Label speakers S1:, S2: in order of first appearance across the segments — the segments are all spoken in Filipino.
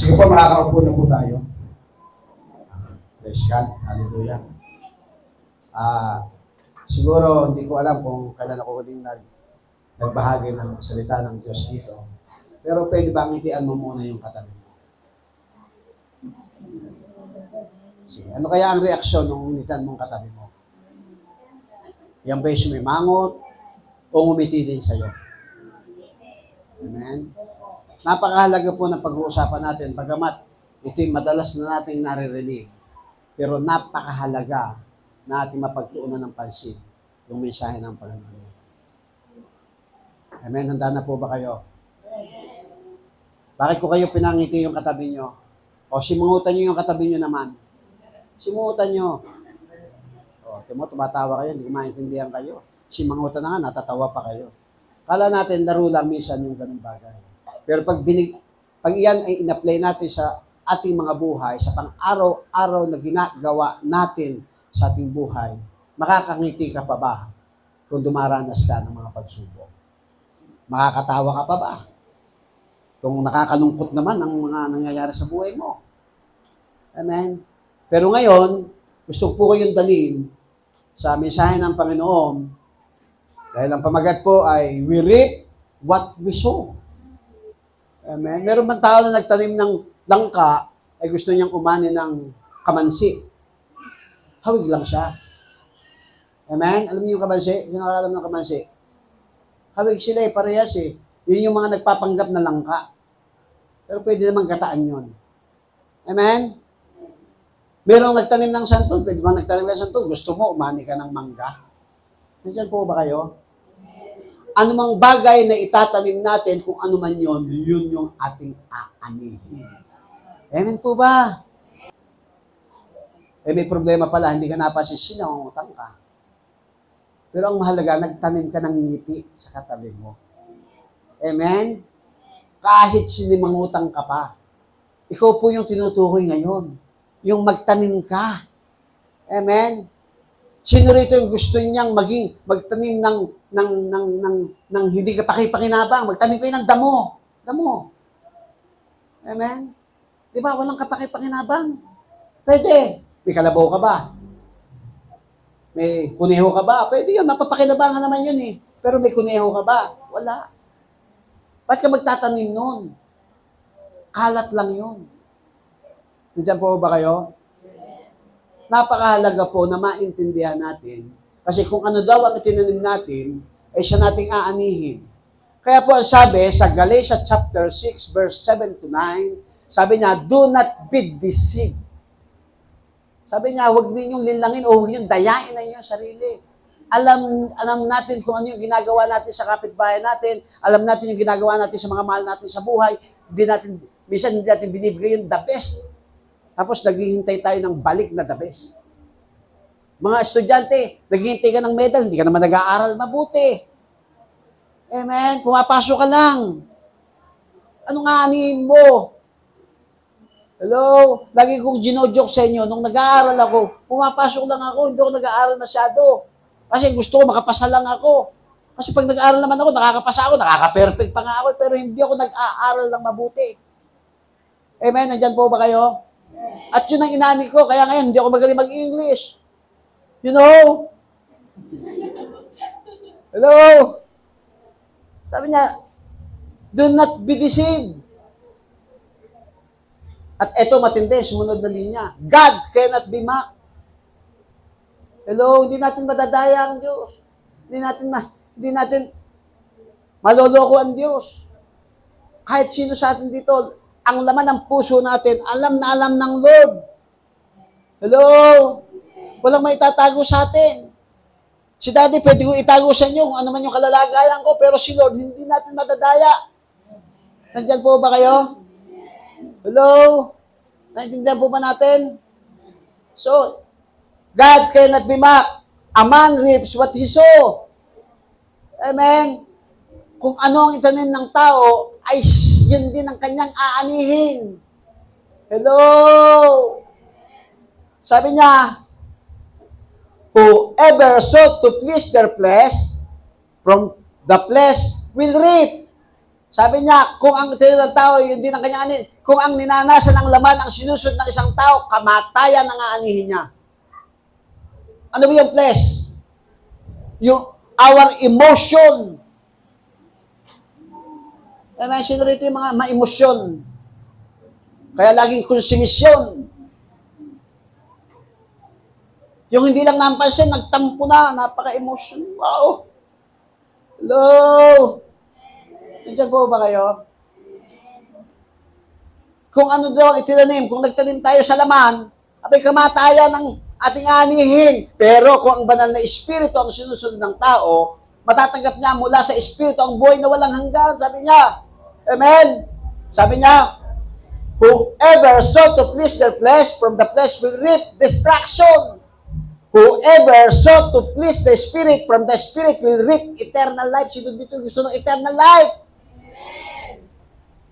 S1: Sige po, makakaupo na po tayo. Praise God. Hallelujah. Siguro, hindi ko alam kung kailan ako huling nagbahagi ng salita ng Diyos dito. Pero pwede ba ngitian mo muna yung katabi mo? Sige. Ano kaya ang reaksyon nung ngitian mong katabi mo? Yan ba'y sumimangot o ngumiti din sa'yo? Amen? Napakahalaga po ng pag-uusapan natin, bagamat ito'y madalas na nating naririnig. Pero napakahalaga na ating mapagtuunan ng pansin yung mensahe ng Panginoon. Amen? Handa na po ba kayo? Bakit ko kayo pinangiti yung katabi nyo? O simungutan nyo yung katabi nyo naman. Simungutan nyo. O, tumatawa kayo, hindi ko maintindihan kayo. Simungutan na nga, natatawa pa kayo. Kala natin, laro lang minsan yung ganung bagay. Pero pag iyan ay in-apply natin sa ating mga buhay, sa pang-araw-araw na ginagawa natin sa ating buhay, makakangiti ka pa ba kung dumaranas ka ng mga pagsubok? Makakatawa ka pa ba? Kung nakakalungkot naman ang mga nangyayari sa buhay mo. Amen? Pero ngayon, gusto po kayong dalhin sa mensahe ng Panginoon dahil ang pamagat po ay we reap what we sow. Amen? Meron bang tao na nagtanim ng langka ay gusto niyang umani ng kamansi? Hawig lang siya. Amen? Alam niyo yung kamansi? Yung nakakalam ng kamansi? Hawig sila parehas Yun yung mga nagpapanggap na langka. Pero pwede naman kataan yun. Amen? Merong nagtanim ng santol. Pwede ba nagtanim ng santol? Gusto mo, umani ka ng mangga? Nandiyan po ba kayo? Anumang bagay na itatanim natin, kung ano man yun yung ating aanihin. Amen po ba? May problema pala, hindi ka napasin, sinangutang ka. Pero ang mahalaga, nagtanim ka ng ngiti sa katabi mo. Amen? Kahit sinimangutang ka pa. Ikaw po yung tinutukoy ngayon. Yung magtanim ka. Amen? Sino rito yung gusto niyang magtanim ng hindi ka pakipakinabang? Magtanim kayo ng damo. Damo. Amen? Di ba? Walang kapakipakinabang. Pwede. May kalabaw ka ba? May kuneho ka ba? Pwede yun. Mapapakinabangan naman yun Pero may kuneho ka ba? Wala. Ba't ka magtatanim nun? Kalat lang yun. Nandiyan po ba kayo? Napakahalaga po na maintindihan natin. Kasi kung ano daw ang itinanim natin, ay siya nating aanihin. Kaya po ang sabi sa Galatians chapter 6, verse 7 to 9, sabi niya, do not be deceived. Sabi niya, huwag ninyong linlangin o huwag ninyong dayain na inyong sarili. Alam natin kung ano yung ginagawa natin sa kapitbahay natin. Alam natin yung ginagawa natin sa mga mahal natin sa buhay. Minsan hindi natin binibigay yung the best. Tapos naghihintay tayo ng balik na the best. Mga estudyante, naghihintay ka ng medal, hindi ka naman nag-aaral mabuti. Amen? Pumapasok ka lang. Anong aanihin mo? Hello? Lagi kong ginojoke sa inyo, nung nag-aaral ako, pumapasok lang ako, hindi ako nag-aaral masyado. Kasi gusto ko, makapasa lang ako. Kasi pag nag-aaral naman ako, nakakapasa ako, nakaka-perfect pa nga ako, pero hindi ako nag-aaral lang mabuti. Amen? Nandyan po ba kayo? At yun ang inani ko, kaya ngayon, hindi ako magaling mag-English. You know? Hello? Sabi niya, do not be deceived. At eto matindi, sumunod na linya. God cannot be mocked. Hello, hindi natin madadaya ang Diyos. Hindi natin maloloko ang Diyos. Kahit sino sa atin dito, ang laman ng puso natin, alam na alam ng Lord. Hello? Walang may tatago sa atin. Si Daddy, pwede ko itago sa inyo kung ano man yung kalalagayan ko, pero si Lord, hindi natin madadaya. Nandiyan po ba kayo? Hello? Naintindihan po ba natin? So, God cannot be mocked. A man reaps what he sow. Amen? Kung ano ang itanim ng tao, ay yun din ang kanyang aanihin. Hello? Sabi niya, whoever sought to please their flesh, from the flesh will reap. Sabi niya, kung ang tinatawag ng tao, yun din ang kanyang anin. Kung ang ninanasan ng laman ang sinusunod ng isang tao, kamatayan ang aanihin niya. Ano ba yung flesh? Yung our emotion. Mention rito yung mga ma-emosyon. Kaya laging konsumisyon. Yung hindi lang napansin, nagtampo na, napaka-emotion. Wow! Hello! Nandiyan po ba kayo? Kung ano daw ang itinanim, kung nagtanim tayo sa laman, abay kamatayan ng ating anihin. Pero kung ang banal na espiritu ang sinusunod ng tao, matatanggap niya mula sa espiritu ang buhay na walang hanggan. Sabi niya, amen? Sabi niya, whoever sought to please their flesh, from the flesh will reap destruction. Whoever sought to please the Spirit, from the Spirit will reap eternal life. Sino dito gusto ng eternal life?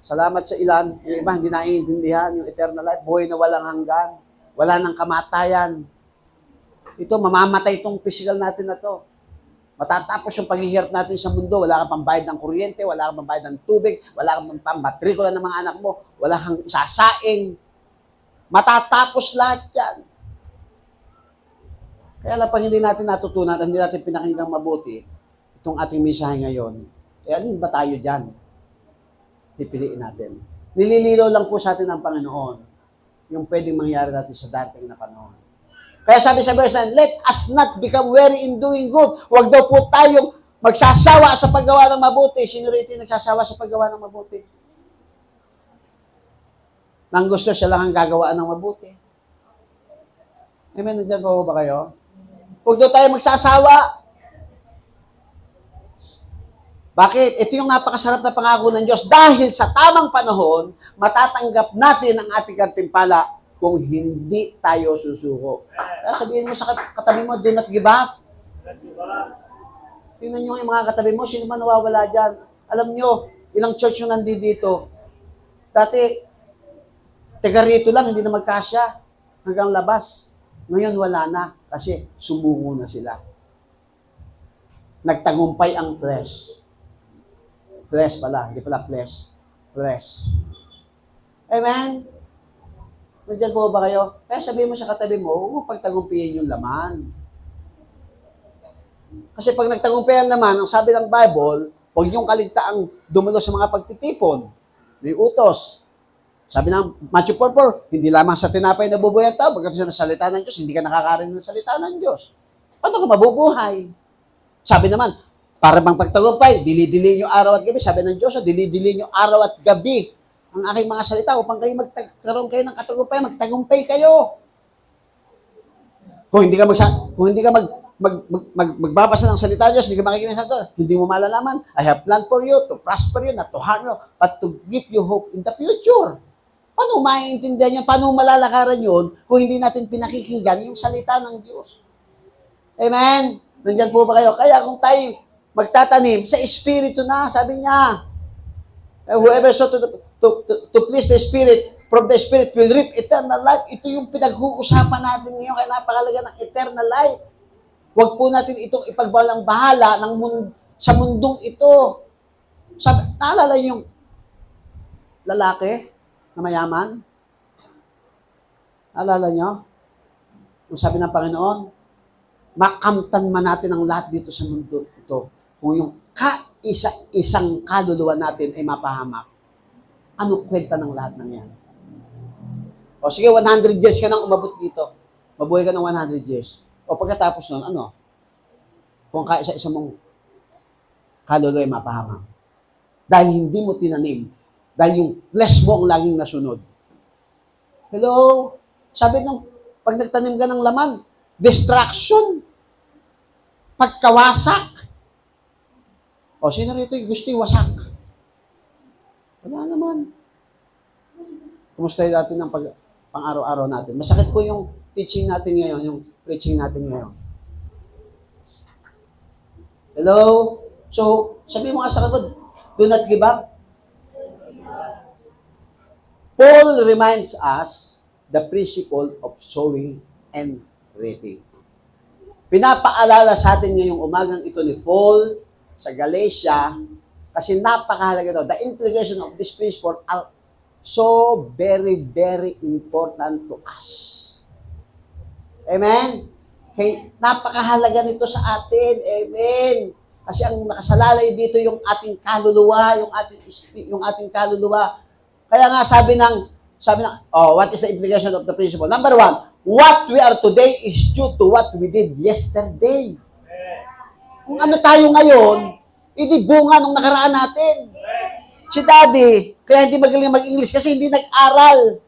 S1: Salamat sa ilan. Yung iba hindi naiintindihan yung eternal life. Buhay na walang hanggan. Wala nang kamatayan. Ito, mamamatay itong physical natin na to. Matatapos yung paghihirap natin sa mundo. Wala kang pambayad ng kuryente, wala kang pambayad ng tubig, wala kang pambatrikula ng mga anak mo, wala kang sasaing. Matatapos lahat yan. Kaya lang pag hindi natin natutunan at hindi natin pinakinggang mabuti itong ating mensahe ngayon, alin ba tayo dyan? Pipiliin natin. Nilililo lang po sa atin ng Panginoon yung pwedeng mangyari natin sa dating na panahon. Kaya sabi sa verse 9, let us not become weary in doing good. Huwag daw po tayong magsasawa sa paggawa ng mabuti. Sino rito nagsasawa sa paggawa ng mabuti? Nang gusto siya lang ang gagawaan ng mabuti. Amen, nandiyan po ba kayo? Huwag daw tayo magsasawa. Bakit? Ito yung napakasarap na pangako ng Diyos. Dahil sa tamang panahon, matatanggap natin ang ating gantimpala kung hindi tayo susuko. Kaya sabihin mo sa katabi mo, do not give up. Tingnan nyo yung mga katabi mo, sino man nawawala dyan. Alam nyo, ilang church yung nandito. Dati, taga rito lang, hindi na magkasya hanggang labas. Ngayon wala na kasi sumuko na sila. Nagtagumpay ang flesh. Flesh pala, hindi pala flesh. Flesh. Amen? Nandiyan po ba kayo? Kaya sabihin mo sa katabi mo, huwag mo pagtagumpihin yung laman. Kasi pag nagtagumpay ang laman, ang sabi ng Bible, huwag niyong kaligtaang dumalo sa mga pagtitipon. May utos. Sabi ng Matthew 4:4, hindi lamang sa tinapay na bubuhay ang tao, pagkat sa salita ng Diyos, hindi ka nakakarinig ng salita ng Diyos. Paano ka mabubuhay? Sabi naman, para bang pagtagumpay, dili-dili nyo araw at gabi. Sabi ng Diyos, dili-dili nyo araw at gabi ang aking mga salita upang kayo magkaroon kayo ng katagumpay, magtagumpay kayo. Kung hindi ka magbabasa ng salita ng Diyos, hindi ka makikinig sa ito, hindi mo malalaman, I have planned for you to prosper you, not to harm you, but to give you hope in the future. Paano maiintindihan yun? Paano malalakaran yun kung hindi natin pinakikinggan yung salita ng Diyos? Amen? Nandyan po ba kayo? Kaya kung tayo magtatanim sa Espiritu na, sabi niya, whoever sought to please the Spirit, from the Spirit will reap eternal life. Ito yung pinag-uusapan natin ngayon, kaya napakalaga ng eternal life. Huwag po natin itong ipagbawalang bahala sa mundong ito. Sabi, naalala yung lalaki na mayaman? Naalala nyo? Yung sabi ng Panginoon, makamtan man natin ang lahat dito sa mundo ito. Kung yung isang kaluluwa natin ay mapahamak, ano kwenta ng lahat ng yan? O sige, 100 years ka nang umabot dito. Mabuhay ka ng 100 years. O pagkatapos nun, ano? Kung kaisa-isa mong kaluluwa ay mapahamak. Dahil hindi mo tinanim. Dahil yung flesh mo ang laging nasunod. Hello? Sabi nung, pag nagtanim ka ng laman, distraction. Pagkawasak. O, sino rito yung gusto yung wasak? Wala naman. Kumusta yung natin ng pang-araw-araw natin? Masakit po yung teaching natin ngayon, yung preaching natin ngayon. Hello? So, sabi mo nga sa kapatid, do not give up. Paul reminds us the principle of sowing and reaping. Pinapaalala sa atin ngayong umagang ito ni Paul sa Galatia Kasi napakahalaga ito. The implication of this principle are so very, very important to us. Amen? Kaya napakahalaga nito sa atin. Amen. Kasi ang nakasalalay dito yung ating kaluluwa, yung ating kaluluwa. Kaya nga sabi ng, what is the implication of the principle? Number 1, what we are today is due to what we did yesterday. Kung ano tayo ngayon, hindi bunga nung nakaraan natin. Si Daddy, kaya hindi magaling mag-English kasi hindi nag-aral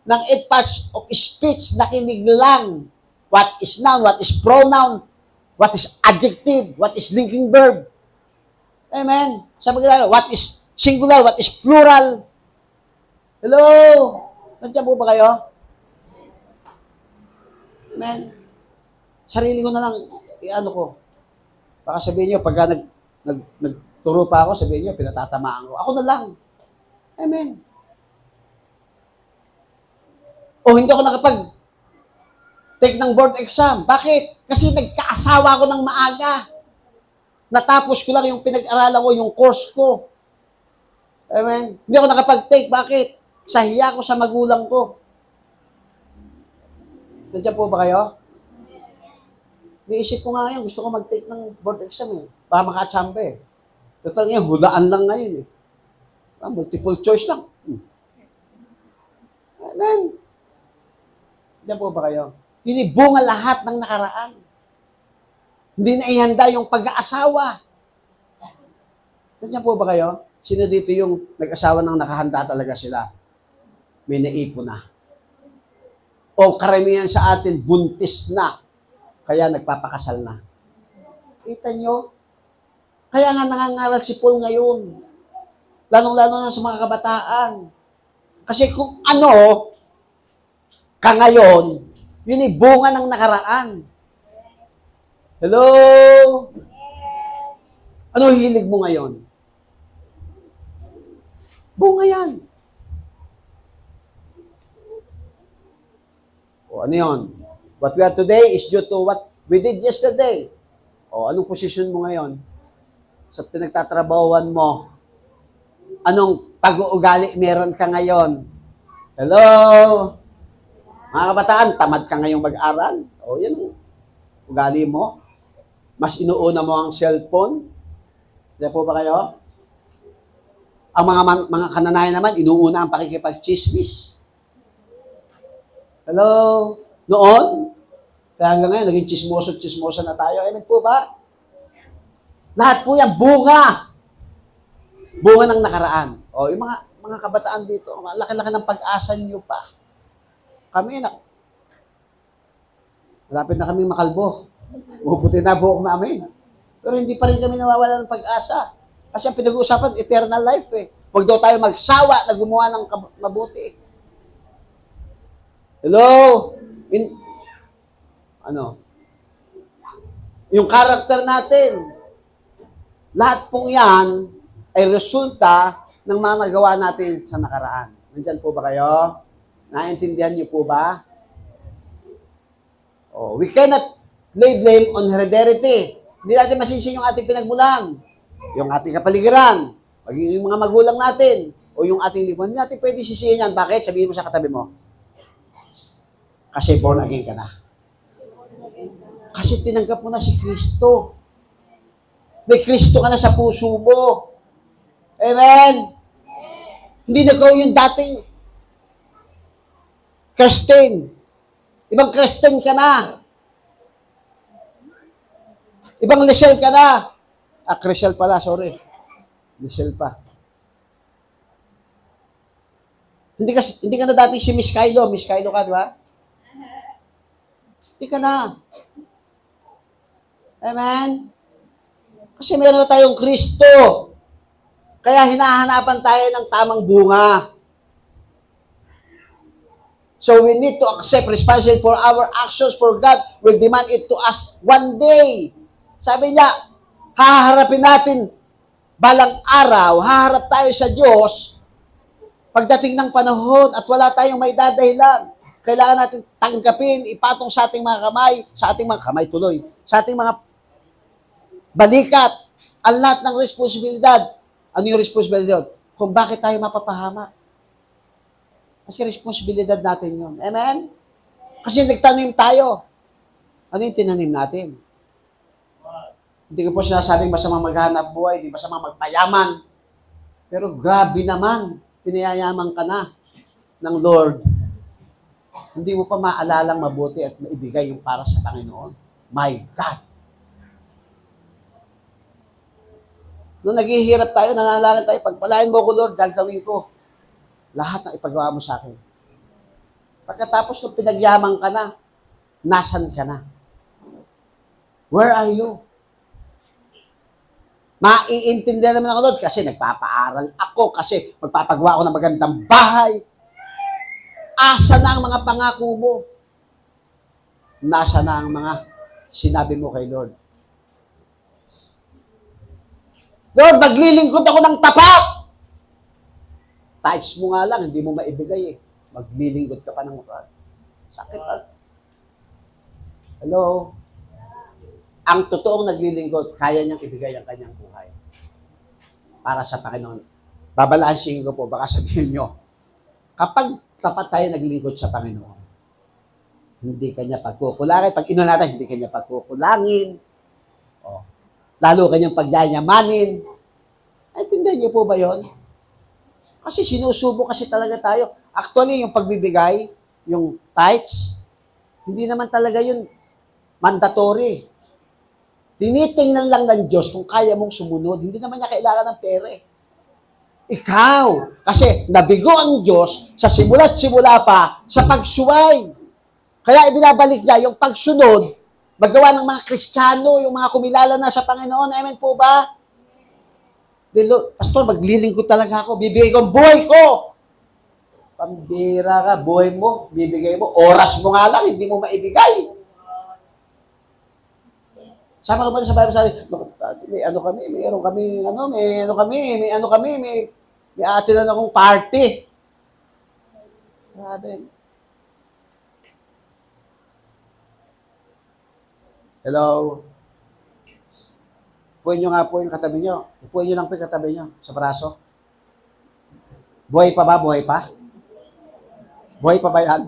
S1: ng 8 parts of speech, nakinig lang. What is noun, what is pronoun, what is adjective, what is linking verb. Amen. Sabi ko, what is singular, what is plural. Hello? Nandiyan po ba kayo? Amen. Sarili ko na lang, ko. Baka sabihin nyo, pagka nagturo pa ako, sabihin nyo, pinatatamaan ko. Ako na lang. Amen. O hindi ako take ng board exam. Bakit? Kasi nagkaasawa ko ng maaga. Natapos ko lang yung pinag-aralan ko, yung course ko. Amen. Hindi ako nakapag-take. Bakit? Sahiya ko sa magulang ko. Nandiyan po ba kayo? Niisip ko nga ngayon, gusto ko mag-take ng board exam eh. Baka makachamba eh. Total ngayon, hulaan lang ngayon eh. Multiple choice lang. Amen. Nandiyan po ba kayo? Bunga lahat ng nakaraan. Hindi na ihanda yung pag-aasawa. Nandiyan po ba kayo? Sino dito yung nag-asawa ng nakahanda talaga sila? May naipon na. O karamihan sa atin, buntis na. Kaya nagpapakasal na. Kita nyo? Kaya nga nangangaral si Paul ngayon. Lalong-lalo na sa mga kabataan. Kasi kung ano ka ngayon, yun ay bunga ng nakaraan. Hello? Yes. Ano hilig mo ngayon? Bunga yan. O ano yun? What we are today is due to what we did yesterday. O anong posisyon mo ngayon? Sa pinagtatrabahuan mo, anong pag-uugali meron ka ngayon? Hello? Mga kabataan, tamad ka ngayong mag-aral. O yan, ugali mo. Mas inuuna mo ang cellphone. Hindi po ba kayo? Ang mga kananayan naman, inuuna ang pakikipag-chismis. Hello? Noon? Kaya hanggang ngayon, naging chismoso na tayo. Amen po ba? Lahat po yan, bunga. Bunga ng nakaraan. O, yung mga kabataan dito, laki-laki ng pag-asa niyo pa. Kami, malapit na kami makalbo. Puputi na buhok namin. Pero hindi pa rin kami nawawala ng pag-asa. Kasi ang pinag-uusapan, eternal life eh. Huwag daw tayo magsawa na gumawa ng mabuti. Hello? Yung character natin, lahat pong yan ay resulta ng mga nagawa natin sa nakaraan. Nandyan po ba kayo? Naintindihan niyo po ba? Oh, we cannot lay blame on heredity. Hindi natin masisi yung ating pinagmulan, yung ating kapaligiran, maging yung mga magulang natin, o yung ating lipunan. Hindi natin pwede sisihin yan. Bakit? Sabihin mo sa katabi mo. Kasi born again ka na. Kasi tinanggap mo na si Kristo. May Kristo ka na sa puso mo. Amen? Hindi na ikaw yung dating Christian. Ibang Christian ka na. Ibang Lisel ka na. Crisel pala, sorry. Lisel pa. Hindi ka na dati si Miss Kylo. Miss Kylo ka, di ba? Hindi ka na. Amen? Kasi meron na tayong Kristo. Kaya hinahanapan tayo ng tamang bunga. So we need to accept responsibility for our actions, for God will demand it to us one day. Sabi niya, haharapin natin balang araw, haharap tayo sa Diyos pagdating ng panahon at wala tayong may dadahilan. Kailangan natin tanggapin, ipatong sa ating mga kamay, sa ating mga kamay tuloy, sa ating mga balikat, ang lahat ng responsibilidad Ano yung responsibilidad? Kung bakit tayo mapapahamak. Kasi responsibilidad natin yun. Amen? Kasi nagtanim tayo. Ano yung tinanim natin? Hindi ko po sinasabing masama maghanap buhay, hindi masama magpayaman. Pero grabe naman, pinayayaman ka na ng Lord. Hindi mo pa maalalang mabuti at maibigay yung para sa Panginoon. My God! Nung naghihirap tayo, nananalan tayo, pagpalain mo ko, Lord, gagawin ko lahat ng ipagawa mo sa akin. Pagkatapos nung pinagyaman ka na, nasan ka na? Where are you? Maiintindihan naman ako, Lord, kasi nagpapaaral ako, kasi magpapagawa ako ng magandang bahay. Asa na ang mga pangako mo? Nasa na ang mga sinabi mo kay Lord? Lord, maglilingkod ako ng tapat! Tithes mo nga lang, hindi mo maibigay eh. Maglilingkod ka pa ng tapat. Sakit pa. Hello? Ang totoong naglilingkod, kaya niyang ibigay ang kanyang buhay para sa Panginoon. Babalansin ko po, baka sabihin nyo, kapag tapat tayo naglingkod sa Panginoon, hindi kanya pagkukulangin. Pag ino natin, hindi kanya pagkukulangin. Oh. Lalo kanyang pagyayamanin. Ay, tindihan niyo po ba yon? Kasi sinusubo kasi talaga tayo. Actually, yung pagbibigay, yung tithes, hindi naman talaga yun mandatory. Tinitingnan lang ng Diyos kung kaya mong sumunod. Hindi naman niya kailangan ng pera eh. Ikaw. Kasi nabigo ang Diyos sa simula't simula pa sa pagsuway. Kaya ibinabalik niya yung pagsunod, magawa ng mga Kristiyano, yung mga kumilala na sa Panginoon. Amen po ba? Pastor, maglilingkod talaga ako. Bibigay ko ang buhay ko. Pambira ka, buhay mo, bibigay mo. Oras mo nga lang, hindi mo maibigay. Sama ka ba sa Bible, sabi, may ano kami, may atinan akong party. Grabe. Hello? Upuin nyo nga po yung katabi nyo. Upuin nyo lang po yung katabi nyo sa braso. Buhay pa ba? Buhay pa? Buhay pa ba yan?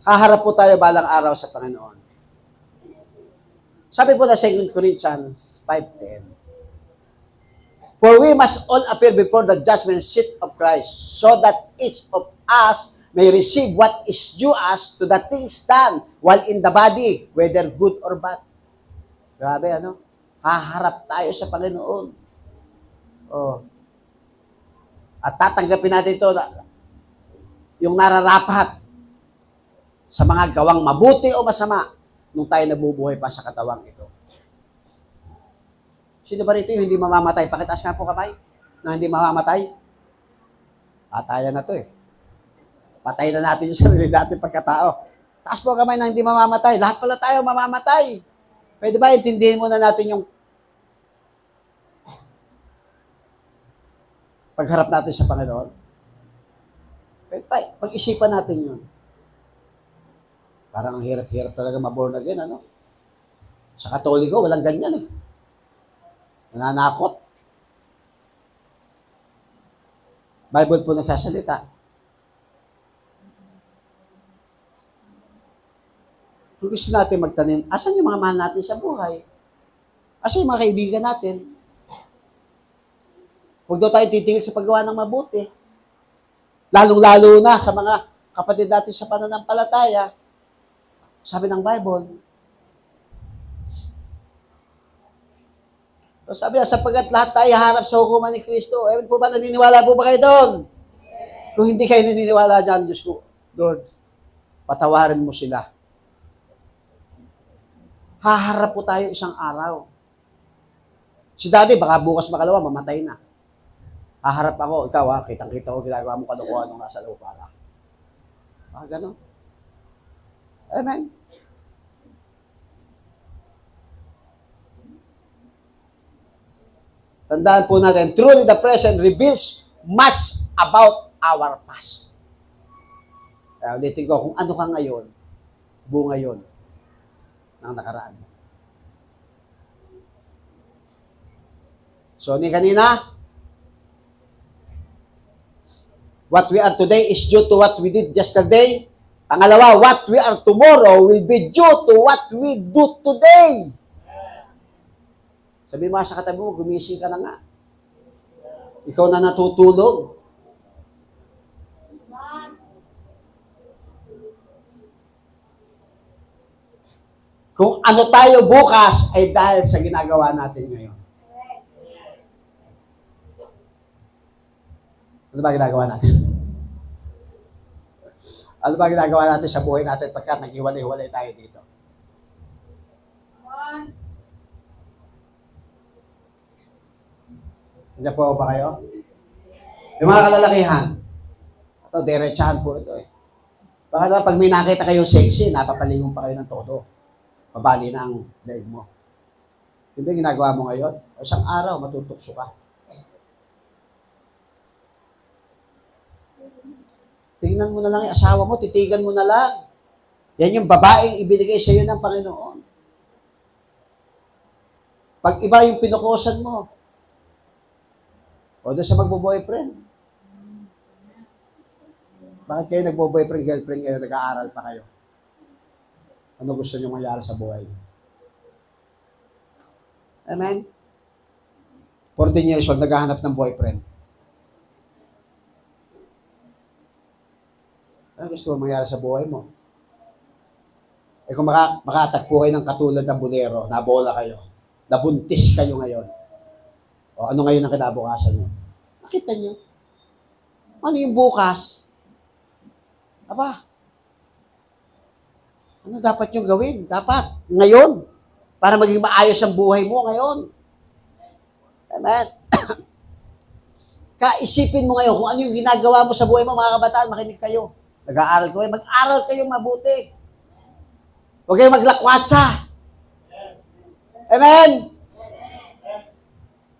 S1: Haharap po tayo balang araw sa Panginoon. Sabi po na 2 Corinthians 5:10, for we must all appear before the judgment seat of Christ, so that each of us may receive what is due us to the things done while in the body, whether good or bad. Grabe, ano? Haharap tayo sa Panginoon. Oh. At tatanggapin natin ito, yung nararapat sa mga gawang mabuti o masama nung tayo nabubuhay pa sa katawang ito. Sino ba rito yung hindi mamamatay? Pakitaas nga po kamay na hindi mamamatay. Patayan na to eh. Patay na natin yung sarili natin pagkatao. Taas po kamay na hindi mamamatay. Lahat pala tayo mamamatay. Pwede ba intindihin muna natin yung pagharap natin sa Panginoon? Pwede ba? Pag-isipan natin yun. Parang ang hirap-hirap talaga maborn again, ano? Sa Katoliko, walang ganyan eh. Nananakot. Bible po nagsasalita. Kung gusto natin magtanim, asan yung mga mahal natin sa buhay? Asan yung mga kaibigan natin? Huwag daw tayo titingin sa paggawa ng mabuti. Lalong-lalo na sa mga kapatid natin sa pananampalataya. Sabi ng Bible, so sabi na, sapagkat lahat tayo harap sa hukuman ni Kristo. Ewan po ba, naniniwala po ba kayo doon? Yes. Kung hindi kayo naniniwala dyan, Diyos ko, Lord, patawarin mo sila. Haharap po tayo isang araw. Si Daddy, baka bukas makalawa, mamatay na. Haharap ako, ikaw ha, kitang-kita ko, ginagawa mo kalukuhan nung nasa lupa ka. Gano'n. Amen. Tandaan po natin, truly the present reveals much about our past. Kaya ulitin ko, kung ano ka ngayon, bunga yun ng nakaraan. So, ni kanina, what we are today is due to what we did yesterday. Pangalawa, what we are tomorrow will be due to what we do today. Sabi mo sa katabi mo, gumising ka na nga. Ikaw na natutulog. Kung ano tayo bukas ay dahil sa ginagawa natin ngayon. Ano ba ginagawa natin? Ano ba ginagawa natin sa buhay natin pagkat nag-iwalay-iwalay tayo dito? Nandiyan po ba kayo? Yung mga kalalakihan, ito, diretsahan po ito eh. Baka naman pag may nakita kayong sexy, napapalingon pa kayo ng todo. Mabali na ang leg mo. Yung ba ginagawa mo ngayon? O isang araw, matutukso ka. Tingnan mo na lang yung asawa mo, titigan mo na lang. Yan yung babaeng ibinigay sa iyo ng Panginoon. Pag iba yung pinukusan mo, o doon sa magbo-boyfriend. Bakit kayo nagbo-boyfriend, girlfriend kayo, nag-aaral pa kayo? Ano gusto nyo mangyari sa buhay? Amen? 14 years old, naghahanap ng boyfriend. Ano gusto mo mangyari sa buhay mo? Eh kung makatagpo kayo ng katulad ng bulero, nabola kayo, nabuntis kayo ngayon, o ano ngayon ang kinabukasan nyo? Nakita nyo? Ano yung bukas? Aba, ano dapat yung gawin? Dapat, ngayon, para maging maayos ang buhay mo ngayon. Amen? Kaisipin mo ngayon kung ano yung ginagawa mo sa buhay mo, mga kabataan, makinig kayo. Nag-aaral kayo, mag-aral kayo mabuti. Huwag kayong maglakwatsa. Amen?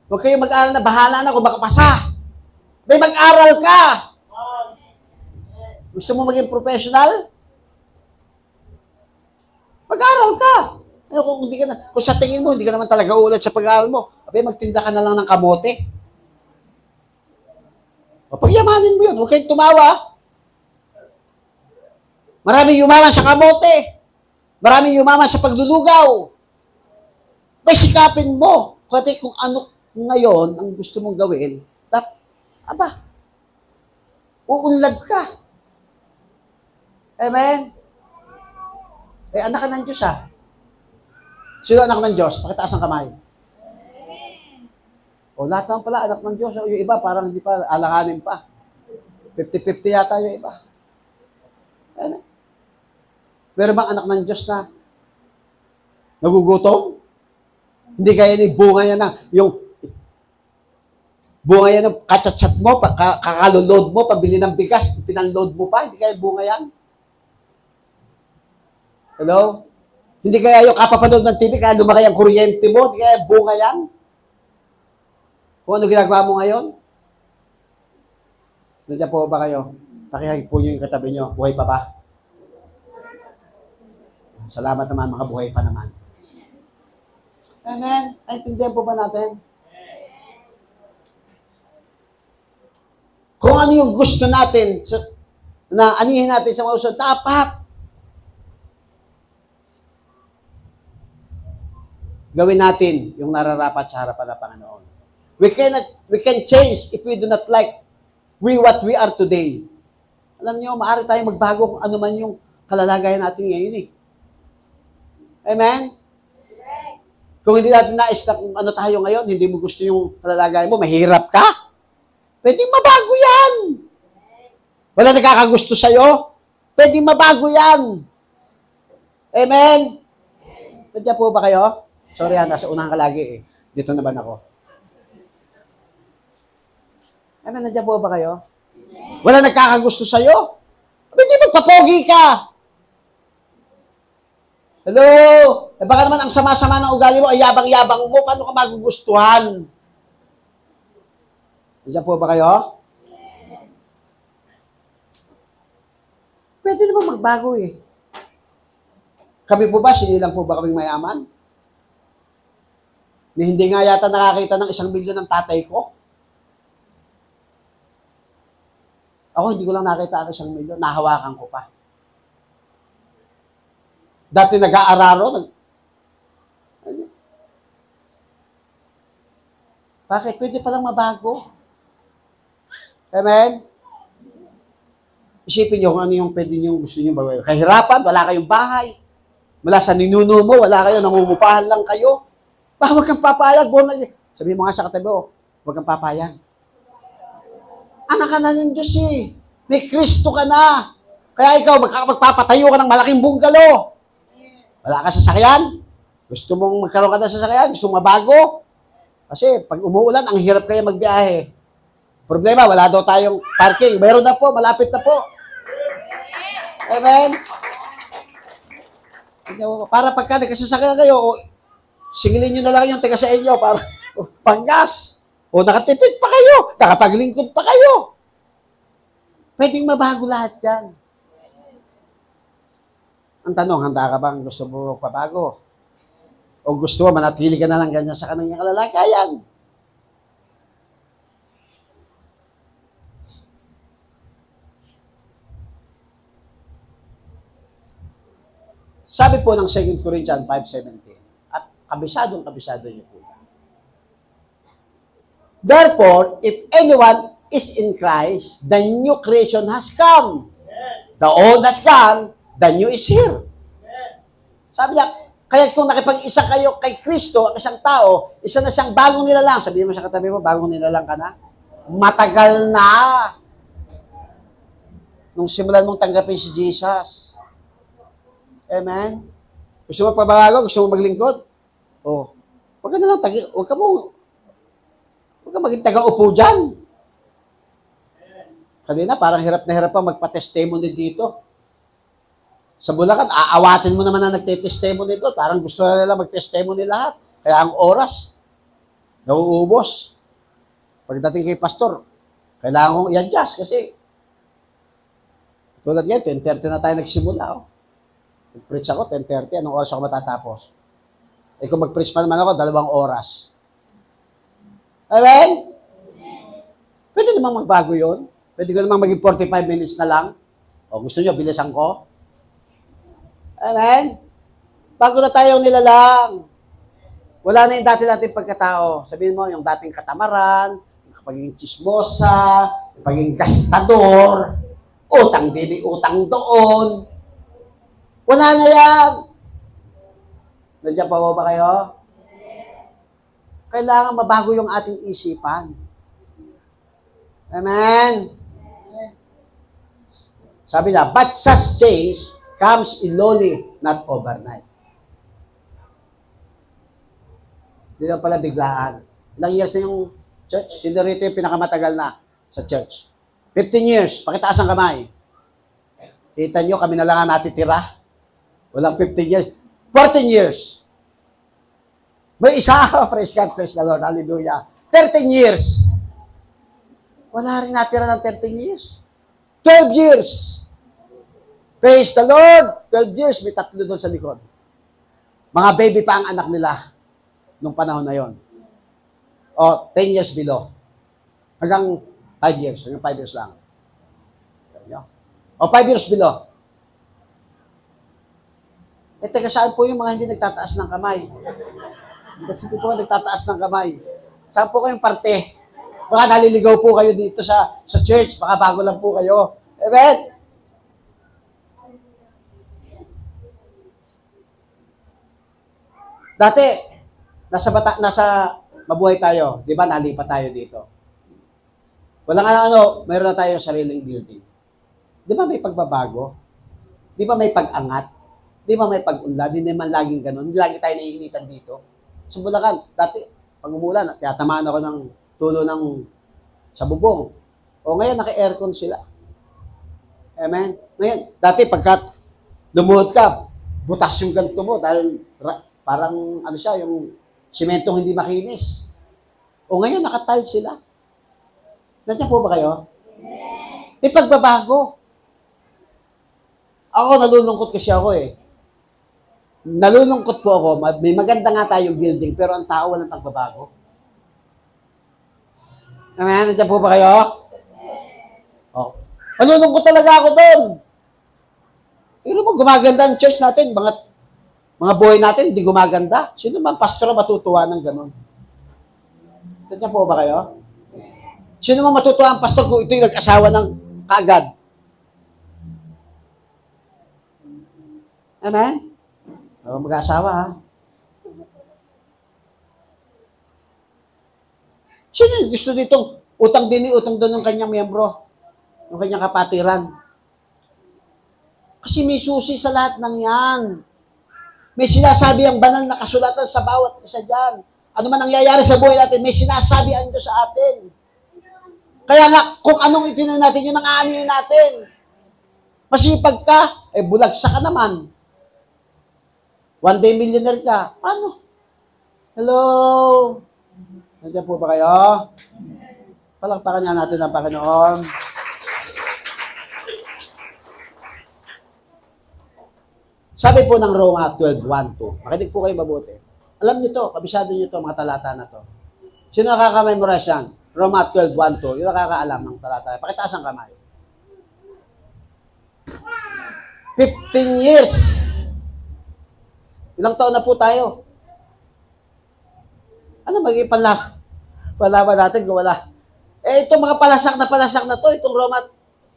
S1: Huwag kayong mag-aral na bahala na kung makapasa. May mag-aral ka. Gusto mo maging professional? Mag-aral ka. Kung sa tingin mo, hindi ka naman talaga ulat sa pag-aaral mo, magtinda ka na lang ng kamote. O pagyamanin mo yun, huwag kayong tumawa. Maraming yumaman sa kamote. Maraming yumaman sa paglulugaw. May sikapin mo. Kasi kung ano ngayon ang gusto mong gawin, uunlad ka. Amen? Eh, anak ka ng Diyos ha. Sino anak ng Diyos? Pakitaas ang kamay. O, lahat naman pala, anak ng Diyos. O, yung iba, parang hindi pa, alanganin pa. 50-50 yata yung iba. Amen? Meron bang anak ng Diyos na nagugutom? Hindi kaya ni bunga yan na, yung bunga yan ng kachat-chat mo, kakaloload mo, pabili ng bigas, pinanload mo pa, hindi kaya bunga yan? Hello? Hindi kaya yung kapapanood ng TV, kaya lumaki ang kuryente mo, hindi kaya bunga yan? Kung ano ginagawa mo ngayon? Nandiyan po ba kayo? Pakihag po nyo yung katabi nyo, buhay pa ba? Salamat naman, mga buhay pa naman. Amen? Naintindihan po ba natin? Kung ano yung gusto natin, na anihin natin sa mga uso, dapat gawin natin yung nararapat sa harapan ng Panginoon. We can change if we do not like what we are today. Alam niyo, maaari tayong magbago kung ano man yung kalalagayan natin ngayon eh. Amen? Kung hindi natin nais na kung ano tayo ngayon, hindi mo gusto yung kalalagayan mo, mahirap ka, pwedeng mabago yan. Wala nagkakagusto sa'yo, pwedeng mabago yan. Amen? Nandiyan po ba kayo? Sorry nasa unahan ka lagi eh. Dito naman ako. Amen, nandiyan po ba kayo? Wala nagkakagusto sa'yo? Hindi magpapogi ka. Hello? Eh baka naman ang sama-sama ng ugali mo, ay yabang-yabang mo, paano ka magugustuhan? Nandiyan po ba kayo? Pwede naman magbago eh. Kami po ba, sinilang po ba kaming mayaman? Na hindi nga yata nakakita ng 1,000,000 ng tatay ko? Ako, hindi ko lang nakita ang 1,000,000. Nahawakan ko pa. Dati nag-aararo. Bakit? Pwede palang mabago. Amen? Isipin nyo kung ano yung pwede nyo, gusto nyo bago. Kahirapan, wala kayong bahay. Mula sa ninuno mo, wala kayo, nangungupahan lang kayo. Huwag kang papayag. Sabihin mo nga sa katabi, huwag kang papayag. Anak ka na ng Diyos eh. May Kristo ka na. Kaya ikaw, magpapatayo ka ng malaking bungalo. Wala ka sasakyan. Gusto mong magkaroon ka ng sasakyan. Gusto mong mabago. Kasi pag umuulan, ang hirap kayo magbiyahe. Problema, wala daw tayong parking. Mayroon na po, malapit na po. Amen? Para pagka nagkasasakyan kayo, singilin nyo na lang yung taga sa inyo para panggas. O nakatipid pa kayo, nakapaglingkod pa kayo. Pwedeng mabago lahat yan. Ang tanong, handa ka bang gusto mo pabago? O gusto mo, manatili ka na lang ganyan sa kanyang kalalagayan? Sabi po ng 2 Corinthians 5:17, at kabisado niyo po yan. Therefore, if anyone is in Christ, the new creation has come. The old has gone, the new is here. Sabi niya, kaya kung nakipag-isa kayo kay Kristo, ang isang tao, isa na siyang bagong nilalang. Sabihin mo sa katabi mo, bagong nilalang ka na? Matagal na. Nung simulan mong tanggapin si Jesus. Amen? Gusto mo pabago? Gusto mo maglingkod? Oh. Huwag ka na lang, huwag ka maging taga-upo dyan. Kanina, parang hirap na hirap pa magpa-testimony dito. Sa Bulacan, aawatin mo naman na nagte-testimony dito. Parang gusto na nila mag-testimony lahat. Kaya ang oras, nauubos. Pagdating kay pastor, kailangan kong i-adjust kasi tulad yan, 10:30 na tayo nagsimula. Oh. Mag-preach ako, 10:30. Anong oras ako matatapos? Eh kung mag-preach pa naman ako, 2 oras. Amen? Pwede namang magbago yun. Pwede ko namang maging 45 minutes na lang. O gusto nyo, bilisan ko? Amen? Bago na tayong nilalang. Wala na yung dati-dating pagkatao. Sabihin mo, yung dating katamaran, yung pagiging chismosa, yung pagiging gastador, utang dili, utang doon. Wala na yan. Nandiyan pa ba kayo? Kailangan mabago yung ating isipan. Amen? Sabi niya, but such change comes slowly, not overnight. Hindi lang pala biglaan. Ilang years na yung church? Sino rito yung pinakamatagal na sa church? 15 years. Pakitaas ang kamay. Kita nyo, kami na lang ang natitira. Walang 15 years. 14 years. May isa, praise God, praise the Lord, hallelujah. 13 years. Wala rin natira ng 13 years. 12 years. Praise the Lord. 12 years, may 3 doon sa likod. Mga baby pa ang anak nila nung panahon na yon. O, 10 years below. Hanggang 5 years. Hanggang 5 years lang. O, 5 years below. Eh, teka, saan po yung mga hindi nagtataas ng kamay? Hindi po nagtataas ng kamay. Saan po kayong parte? Baka naliligaw po kayo dito sa church. Baka bago lang po kayo. Amen? Dati, nasa mabuhay tayo. Di ba? Nalipat tayo dito. Walang mayroon na tayo sariling building. Di ba may pagbabago? Di ba may pag-angat? Di ba may pag-unlad? Hindi naman laging ganun. Hindi lagi tayo naiinitan dito. Sa Bulacan, dati, pag umulan, tiyatamaan ako ng tulo sa bubong. O ngayon, naka-aircon sila. Amen? Ngayon, dati, pagka lumuhod ka, butas yung ganito mo dahil parang, yung simentong hindi makinis. O ngayon, naka-tile sila. Nandiyan po ba kayo? May pagbabago. Ako, nalulungkot kasi ako eh. Nalulungkot po ako. May maganda nga tayong building, pero ang tao walang pagbabago. Amen? Nandiyan po ba kayo? Oh. Nalulungkot talaga ako doon. Pero mo, gumaganda ang church natin. Mga buhay natin, hindi gumaganda. Sino man pastor matutuwa ng ganun? Nandiyan po ba kayo? Sino man matutuwa ang pastor kung ito yung nag-asawa ng kaagad? Amen? Mag-asawa, ha? Sino yung gusto ditong utang din utang doon ng kanyang miyembro? Ng kanyang kapatiran? Kasi may susi sa lahat ng yan. May sinasabi ang banal na kasulatan sa bawat isa dyan. Ano man nangyayari sa buhay natin, may sinasabi ang Diyos sa atin. Kaya nga, kung anong itinan natin, yun ang aanin natin. Masipag ka, bulagsa ka naman. One day millionaire ka. Paano? Hello? Nandiyan po ba kayo? Palakpakan nga natin ang Panginoon. Sabi po ng Roma 12:1-2. Makinig po kayo mabuti. Alam niyo to, kabisado niyo to, mga talata na to. Sino nakaka-memorize yan? Roma 12:1-2. Yung nakakaalam ng talata. Pakitaas ang kamay. 15 years. Ilang taon na po tayo? Ano magiging palaban natin kung wala? Itong mga palasak na to, itong Roma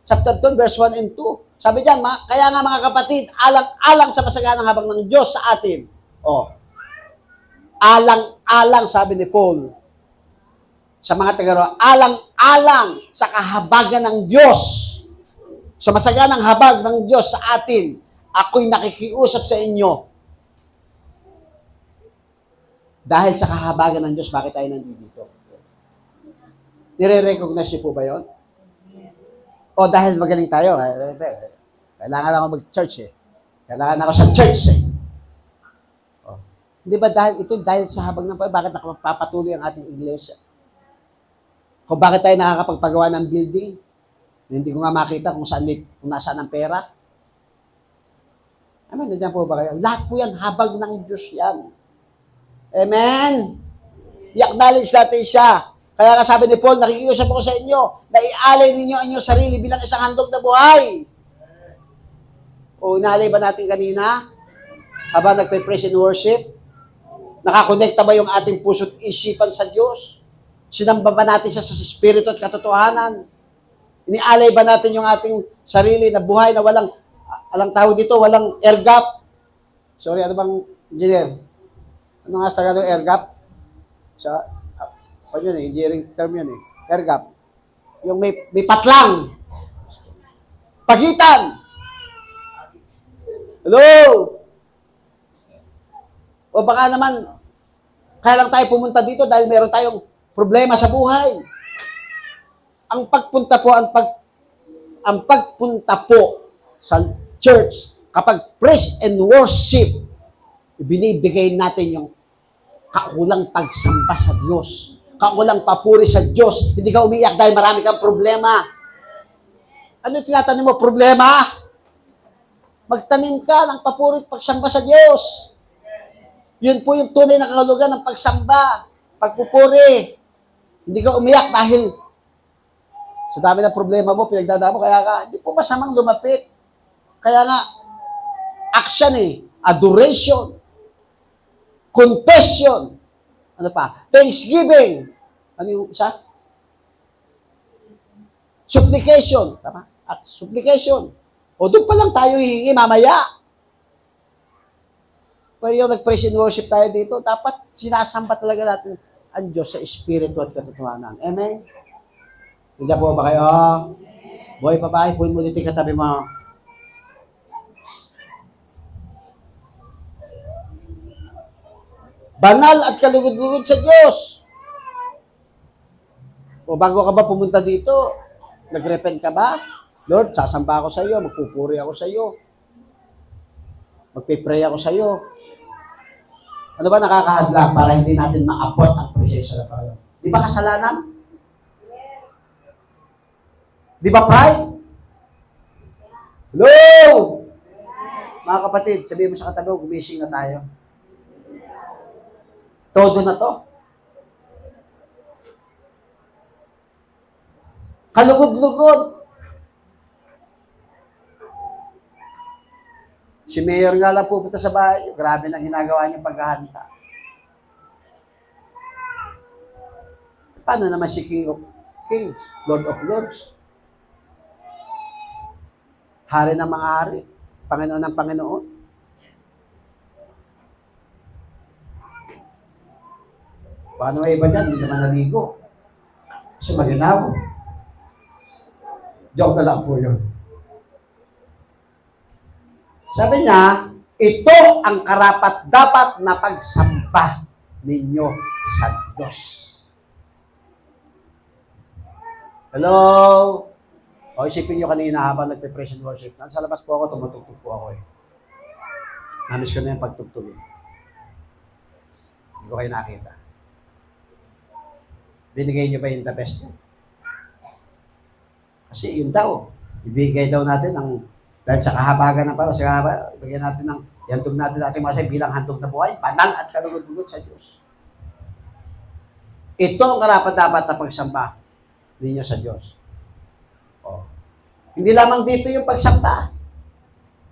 S1: chapter 2, verse 1 and 2. Sabi diyan, kaya nga mga kapatid, alang-alang sa masaganang habag ng Diyos sa atin. Alang-alang, sabi ni Paul. Sa mga tagaro, alang-alang sa kahabagan ng Diyos. Sa masaganang habag ng Diyos sa atin, ako'y nakikiusap sa inyo. Dahil sa kahabagan ng Diyos, bakit tayo nandito? Nire-recognize niyo po ba yun? O dahil magaling tayo, kailangan ako mag-church eh. Kailangan ako sa church eh. Hindi ba dahil sa habag ng bakit nakapapatuloy ang ating iglesia? Kung bakit tayo nakakapagpagawa ng building, hindi ko nga makita kung nasaan ang pera. Amen, nandiyan po ba kayo? Lahat po yan, habag ng Diyos yan. Amen? I-acknowledge natin siya. Kaya nga sabi ni Paul, nakikiusap ako sa inyo na ialay ninyo ang inyong sarili bilang isang handog na buhay. O inaalay ba natin kanina? Habang nagpe-praise and worship? Nakakonekta ba yung ating puso't isipan sa Diyos? Sinamba ba natin siya sa Espiritu at katotohanan? Inialay ba natin yung ating sarili na buhay na walang tawag dito, walang air gap? Sorry, ano bang engineer? Ano nga sa Tagalog air gap? Ano yun eh, engineering term yun eh. Air gap. Yung may patlang. Pagitan. Hello? O baka naman, kaya lang tayo pumunta dito dahil meron tayong problema sa buhay. Ang pagpunta po sa church, kapag praise and worship, ibinibigay natin yung kaulang pagsamba sa Diyos. Kaulang papuri sa Diyos. Hindi ka umiyak dahil marami kang problema. Ano tinatanim mo? Problema? Magtanim ka ng papuri at pagsamba sa Diyos. Yun po yung tunay na kahulugan ng pagsamba. Pagpupuri. Hindi ka umiyak dahil sa dami ng problema mo, pinagdadaan mo, kaya ka, hindi po masamang lumapit. Kaya nga, action eh. Adoration. Confession. Ano pa? Thanksgiving. Ano yung isa? Supplication. Tama? At supplication. O doon pa lang tayo hihingi mamaya. Pero yung nag-praise and worship tayo dito, dapat sinasamba talaga natin ang Diyos sa Espiritu at katotohanan. Amen? Nandiyan po ba kayo? Boy, babae, puhin mo dito yung katabi mo. Banal at kalugod-lugod sa Diyos. O bago ka ba pumunta dito, nag-repent ka ba? Lord, sasamba ako sa iyo, magpupuri ako sa iyo. Magpipray ako sa iyo. Ano ba nakakahadlang para hindi natin maabot ang presensya ng Panginoon? Di ba kasalanan? Di ba pride? Hello! Mga kapatid, sabihin mo sa katabi mo, gumising na tayo. Todo na to. Kalugod-lugod. Si Mayor nga lang pupunta sa bahay, grabe nang ginagawa niyo paghahanda. Paano naman si King of Kings, Lord of Lords? Hari ng mga hari, Panginoon ng Panginoon. Paano may iba dyan? Hindi naman naligo. Kasi maginaw. Joke na lang po yun. Sabi niya, ito ang karapat-dapat na pagsamba ninyo sa Diyos. Hello? O, isipin nyo kanina habang nagpe-praise and worship. Nasa labas po ako, tumutugtog po ako eh. Namiss ko na yung pagtugtog eh. Hindi ko kayo nakita. Binigay nyo ba yung the best? Kasi yun daw. Ibigay daw natin ang, dahil sa kahabagan ng para, sa kahabagan, ibigay natin ang, yantog natin ating mga bilang handog na buhay, banal at kalugod-lugod sa Diyos. Ito ang karapat-dapat na pagsamba ninyo sa Diyos. O. Hindi lamang dito yung pagsamba.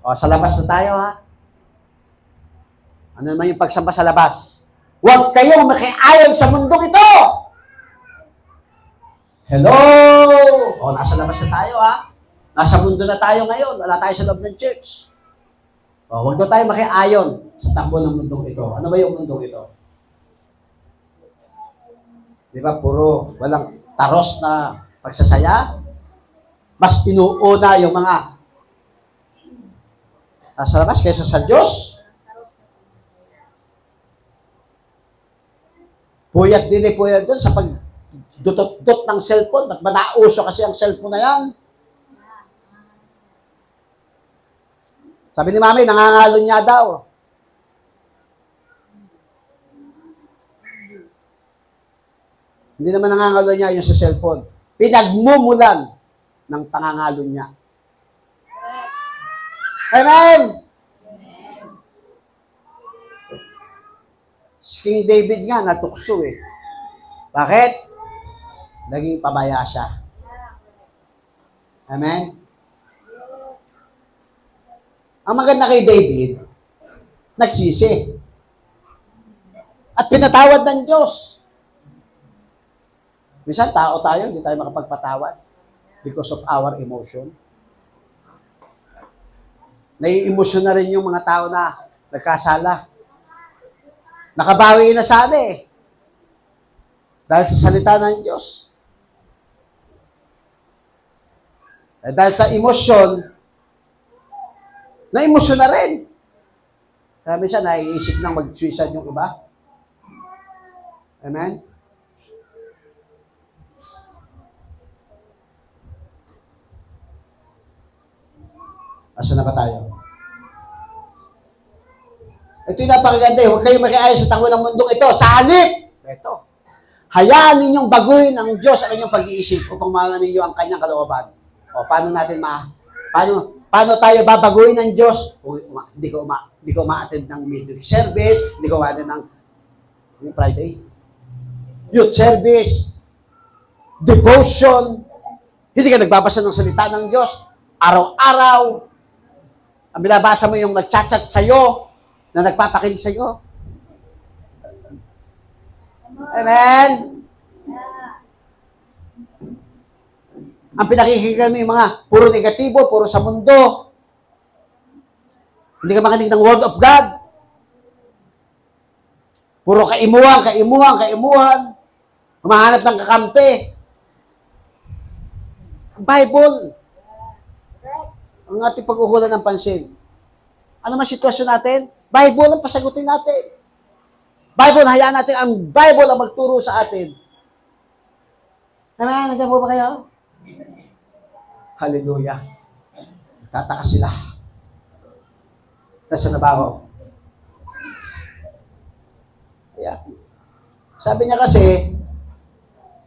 S1: O, sa labas na tayo ha. Ano naman yung pagsamba sa labas? Huwag kayong makiayon sa mundong ito! Hello! O, nasa labas na tayo ha. Nasa mundo na tayo ngayon. Wala tayo sa loob ng church. O, huwag na tayo makiayon sa takbo ng mundong ito. Ano ba yung mundong ito? Di ba, puro walang taros na pagsasaya? Mas inuuna yung mga nasa labas kaysa sa Diyos. Puyat din eh, puyat doon sa pagdutot-dot ng cellphone. Ba't ba nauso kasi ang cellphone na yan? Sabi ni Mami, nangangalo niya daw. Hindi naman nangangalo niya yung sa cellphone. Pinagmumulan ng pangangalo niya. Amen! King David nga, natukso eh. Bakit? Naging pabaya siya. Amen? Ang maganda kay David, nagsisi. At pinatawad ng Diyos. Minsan, tao tayo, hindi tayo makapagpatawad because of our emotion. Nai-emosyon na rin yung mga tao na nagkasala. Nakabawi na sana eh. Dahil sa salita ng Diyos. Dahil sa emosyon, na-emosyon na rin. Sabi siya, naiisip nang mag-suicide yung iba. Amen? Asa na ba tayo? Ito yung napakaganda. Huwag kayong makiayon sa tango ng mundong ito. Sa halip! Ito. Hayaan ninyong baguhin ng Diyos ang inyong pag-iisip upang maunawaan ninyo ang kanyang kalooban. O, paano natin paano tayo babaguhin ng Diyos? Hindi ko ma-attend ng midweek service, hindi ko ma-attend ng Friday. Youth service, devotion, hindi ka nagbabasa ng salita ng Diyos, araw-araw, ang binabasa mo yung nagchat-chat sa'yo, na nagpapakinig sa'yo. Amen? Ang pinakikinggan mo yung mga puro negatibo, puro sa mundo. Hindi ka makinig ng Word of God. Puro kaimuhan. Humahanap ng kakampi. Ang Bible. Ang ating pag-ukulan ng pansin. Ano man sitwasyon natin? Bible ang pasagutin natin. Bible, hayaan natin ang Bible ang magturo sa atin. Amen? Nandiyan po ba kayo? Hallelujah. Tataka sila. Nasa na ba ako? Yeah. Sabi niya kasi,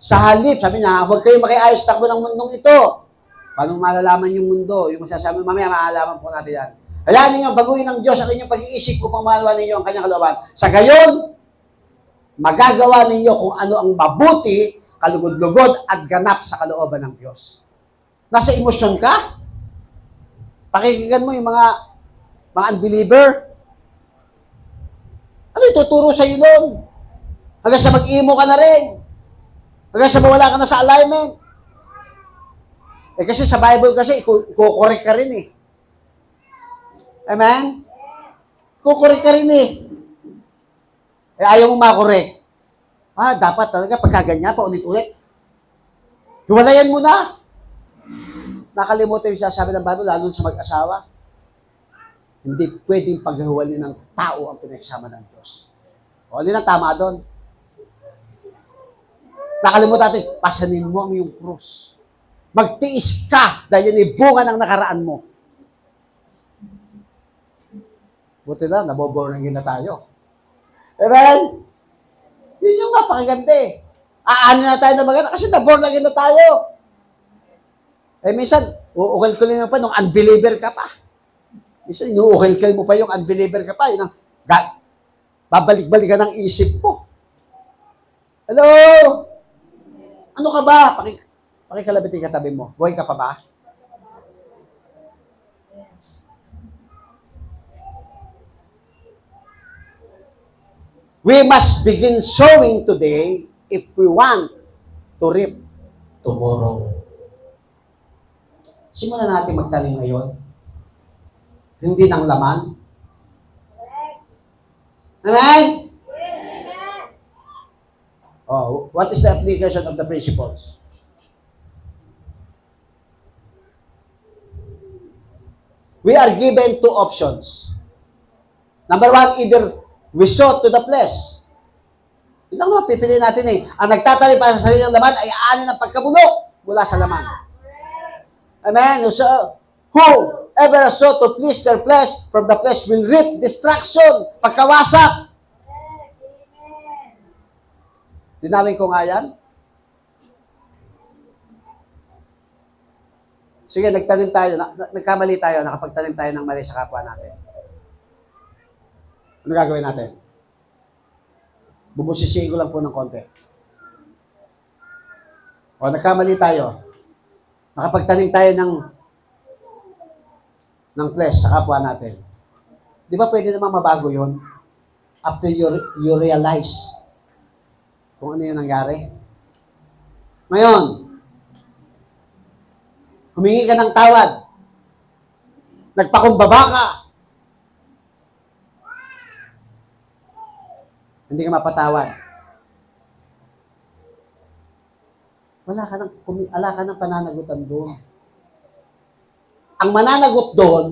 S1: sa halip, sabi niya, huwag kayong makiayos takbo ng mundong ito. Paano malalaman yung mundo? Yung masasabi, mamaya maalaman po natin yan. Kaya ninyo, baguhin ng Diyos ang inyong pag-iisip upang malaman ninyo ang kanyang kalooban. Sa gayon, magagawa ninyo kung ano ang mabuti, kalugod-lugod at ganap sa kalooban ng Diyos. Nasa emosyon ka? Pakikinggan mo yung mga unbeliever. Ano ituturo sa iyo nun? Hanggang sa mag-imo ka na rin. Hanggang sa mawala ka na sa alignment. Kasi sa Bible kasi, kukorek ka rin eh. Amen? Kukorek ka rin eh. Ayaw mo makorek. Dapat talaga pagkaganyan, paulit-ulit. Hiwalayan mo na. Nakalimutan yung sasabi ng Bible, lalo sa mag-asawa. Hindi pwedeng paghahuwalin ng tao ang pinagsama ng Diyos. O, hindi na tama doon. Nakalimutan natin, pasanin mo ang iyong krus. Magtiis ka dahil yan ibunga ng nakaraan mo. Buti na, naboboringin na tayo. Amen? Yun yung napakaganda eh. Aanin na tayo na maganda kasi naboringin na tayo. Minsan, uukil-kulin mo pa nung unbeliever ka pa. Minsan, inuukil-kil mo pa yung unbeliever ka pa. Yun ang, babalik-balik ka ng isip mo. Hello? Ano ka ba? Pakikalabit yung katabi mo. Buhay ka pa ba? We must begin sowing today if we want to reap tomorrow. Simulan natin magtanim ngayon. Hindi ng laman. Amen? Oh, what is the application of the principles? We are given two options. Number one, either we sow to the flesh. Yun lang naman, pipili natin eh. Ang nagtatanim para sa sarili ng laman ay aanin ng pagkabulok mula sa laman. Amen? So, whoever sow to please their flesh, from the flesh will reap destruction, pagkawasak. Dinawin ko nga yan. Sige, nagtanim tayo, nagkamali tayo, nakapagtanim tayo ng mali sa kapwa natin. Ano gagawin natin? Bubusisiin ko lang po ng konti. O, nagkamali tayo. Nakapagtanim tayo ng flesh sa kapwa natin. Di ba pwede naman mabago yun? After you realize kung ano yung nangyari. Ngayon, humingi ka ng tawad. Nagpakumbaba ka. Hindi ka mapatawad. Wala ka ng pananagutan doon. Ang mananagot doon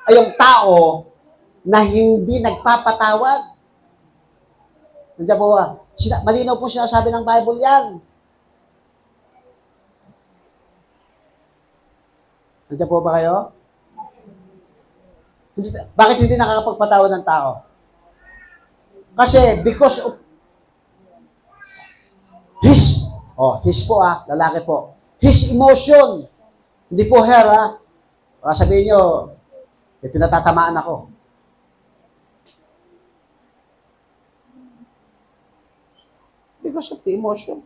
S1: ay yung tao na hindi nagpapatawad. Nandiyan po ba? Malinaw po sinasabi ng Bible yan. Nandiyan po ba kayo? Bakit hindi nakakapagpatawad ng tao? Kasi because of his po lalaki po. His emotion. Hindi po her Baka sabihin nyo, pinatatamaan ako. Because of the emotion.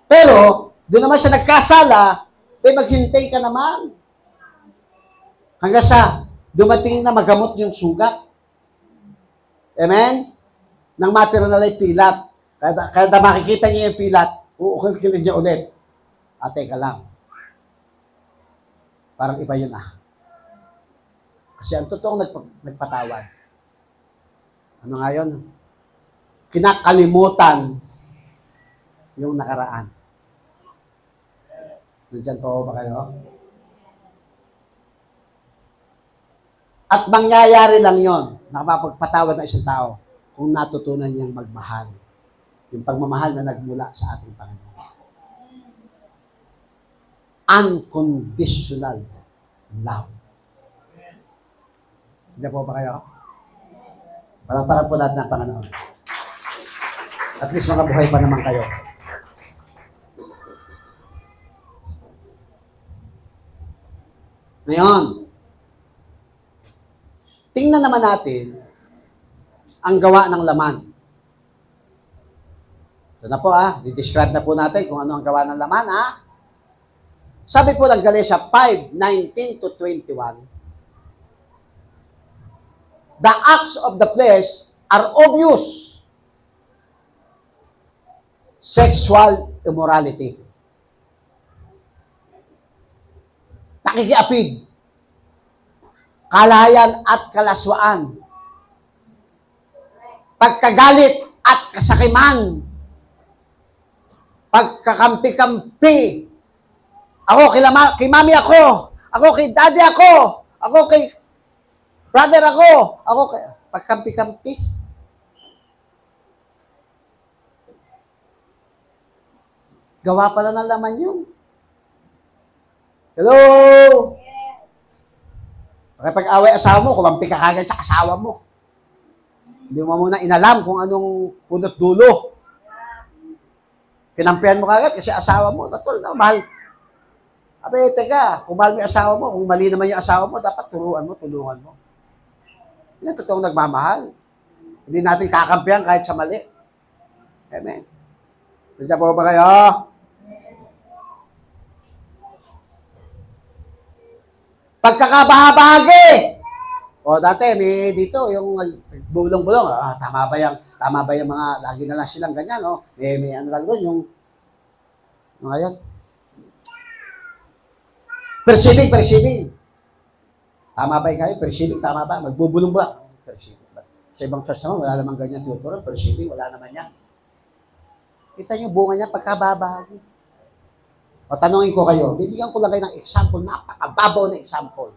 S1: Pero, doon naman siya nagkasala, maghintay ka naman. Hanggang sa dumating na magamot yung sugat. Amen? Nang matira na lang pilat. Kada makikita niya yung pilat, uukil-kilin niya ulit. Teka lang. Parang iba yun Kasi ang totoong nagpatawad. Ano nga yun? Kinakalimutan yung nakaraan. Nandyan po ba kayo? At mangyayari lang yon, nakapagpatawad ng isang tao kung natutunan niyang magmahal. Yung pagmamahal na nagmula sa ating Panginoon. Unconditional love. Hindi po ba kayo? Parang po lahat ng Panginoon. At least mga buhay pa naman kayo. Ngayon, tingnan naman natin ang gawa ng laman. Ito na po di-describe na po natin kung ano ang gawa ng laman Sabi po ng Galatia 5:19 to 21, the acts of the flesh are obvious. Sexual immorality, pakikiapid, kalayan at kalaswaan, pagkagalit at kasakiman, pagkakampi-kampi, ako kay mami ako kay daddy ako kay brother ako kay pagkampi-kampi. Gawa pala ng laman yun. Hello? Yes. Pag-away asawa mo, kumampi ka kagad sa asawa mo. Hindi mo muna inalam kung anong punot dulo. Kinampihan mo kagad kasi asawa mo. Tatol na, mahal. Abe, teka, kung mahal mo yung asawa mo, kung mali naman yung asawa mo, dapat turuan mo, tulungan mo. Yan ang totoong nagmamahal. Hindi natin kakampihan kahit sa mali. Amen. Nandiyan po ba kayo? Pagkakabahabahagi. O dati, may dito, yung bulong-bulong. Tama ba yung mga, lagi na lang silang ganyan, May ano lang doon, yung ngayon. Perceiving. Tama ba kayo? Perceiving, tama ba? Magbubulong ba? Perceiving. Sa ibang church naman, wala naman ganyan tuturan. Perceiving, wala naman yan. Kita nyo, bunga niya, pagkababahagi. O tanongin ko kayo, bibigyan ko lang kayo ng example, napakababaw na example.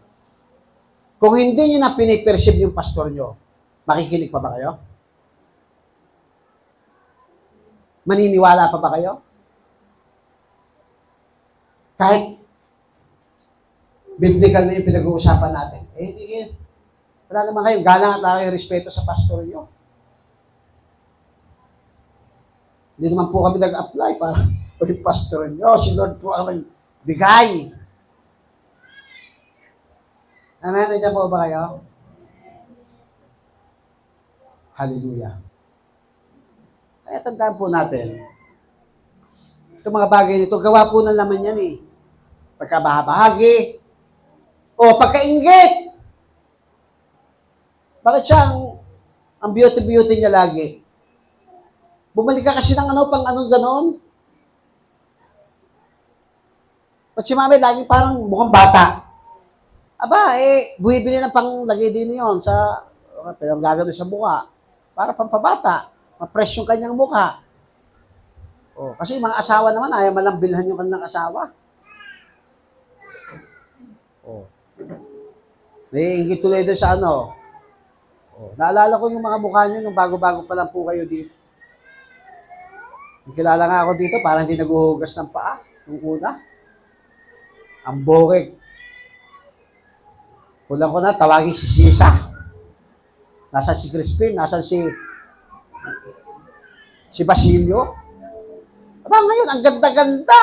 S1: Kung hindi nyo na piniperceive yung pastor nyo, makikinig pa ba kayo? Maniniwala pa ba kayo? Kahit biblical na yung pinag-uusapan natin. Hindi wala naman kayo. Galang at kayo respeto sa pastor nyo. Hindi naman po kami nag-apply para maging pastor nyo. Si Lord po ang bigay. Amen? Nandiyan po ba kayo? Hallelujah. Kaya tandaan po natin, itong mga bagay nito, gawa po ng laman yan Pagkabahagi, o pagkainggit. Bakit siya ang beauty-beauty niya lagi? Bumalik ka kasi ng pang ganon. At si mami lagi parang mukhang bata. Aba, buwibili ng panglagay din yun sa, pero gagawin sa mukha. Para pampabata. Ma-fresh yung kanyang mukha. Kasi mga asawa naman, ayaw malang bilhan yung kanilang asawa. Naiingit tuloy doon sa naalala ko yung mga mukha nyo nung bago-bago pa lang po kayo dito. Kilala nga ako dito, parang hindi naguhugas ng paa. Nung una. Ang borek. Kulang ko na, tawagin si Sisa. Nasaan si Crispin? Nasaan si Basilio? Aba, ngayon, ang ganda-ganda.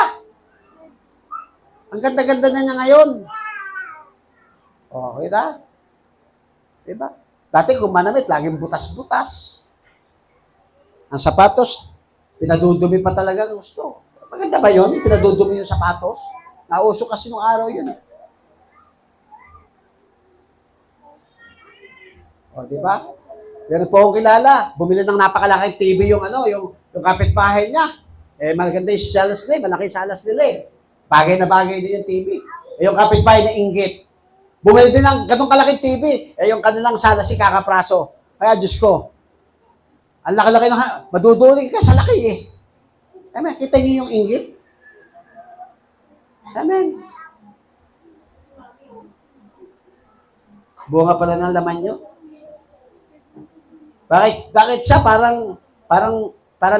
S1: Ang ganda-ganda na niya ngayon. Kita? Diba? Dati kung manamit, laging butas-butas. Ang sapatos, pinadudumi pa talaga gusto. Maganda ba yun? Pinadudumi yung sapatos? Nauso kasi nung araw yun. Di ba? Meron po akong kilala. Bumili ng napakalaking TV yung kapitbahay niya. Maganda yung salas nila. Malaki salas nila Bagay na bagay din yung TV. Yung kapitbahay na inggit. Bumili din ng ganong kalaking TV. Yung kanilang salas si kakapraso. Kaya Diyos ko, ang laki-laki maduduling ka sa laki Amen. Kita niyo yung inggit? Amen. Bunga pala ng laman nyo. Bakit siya parang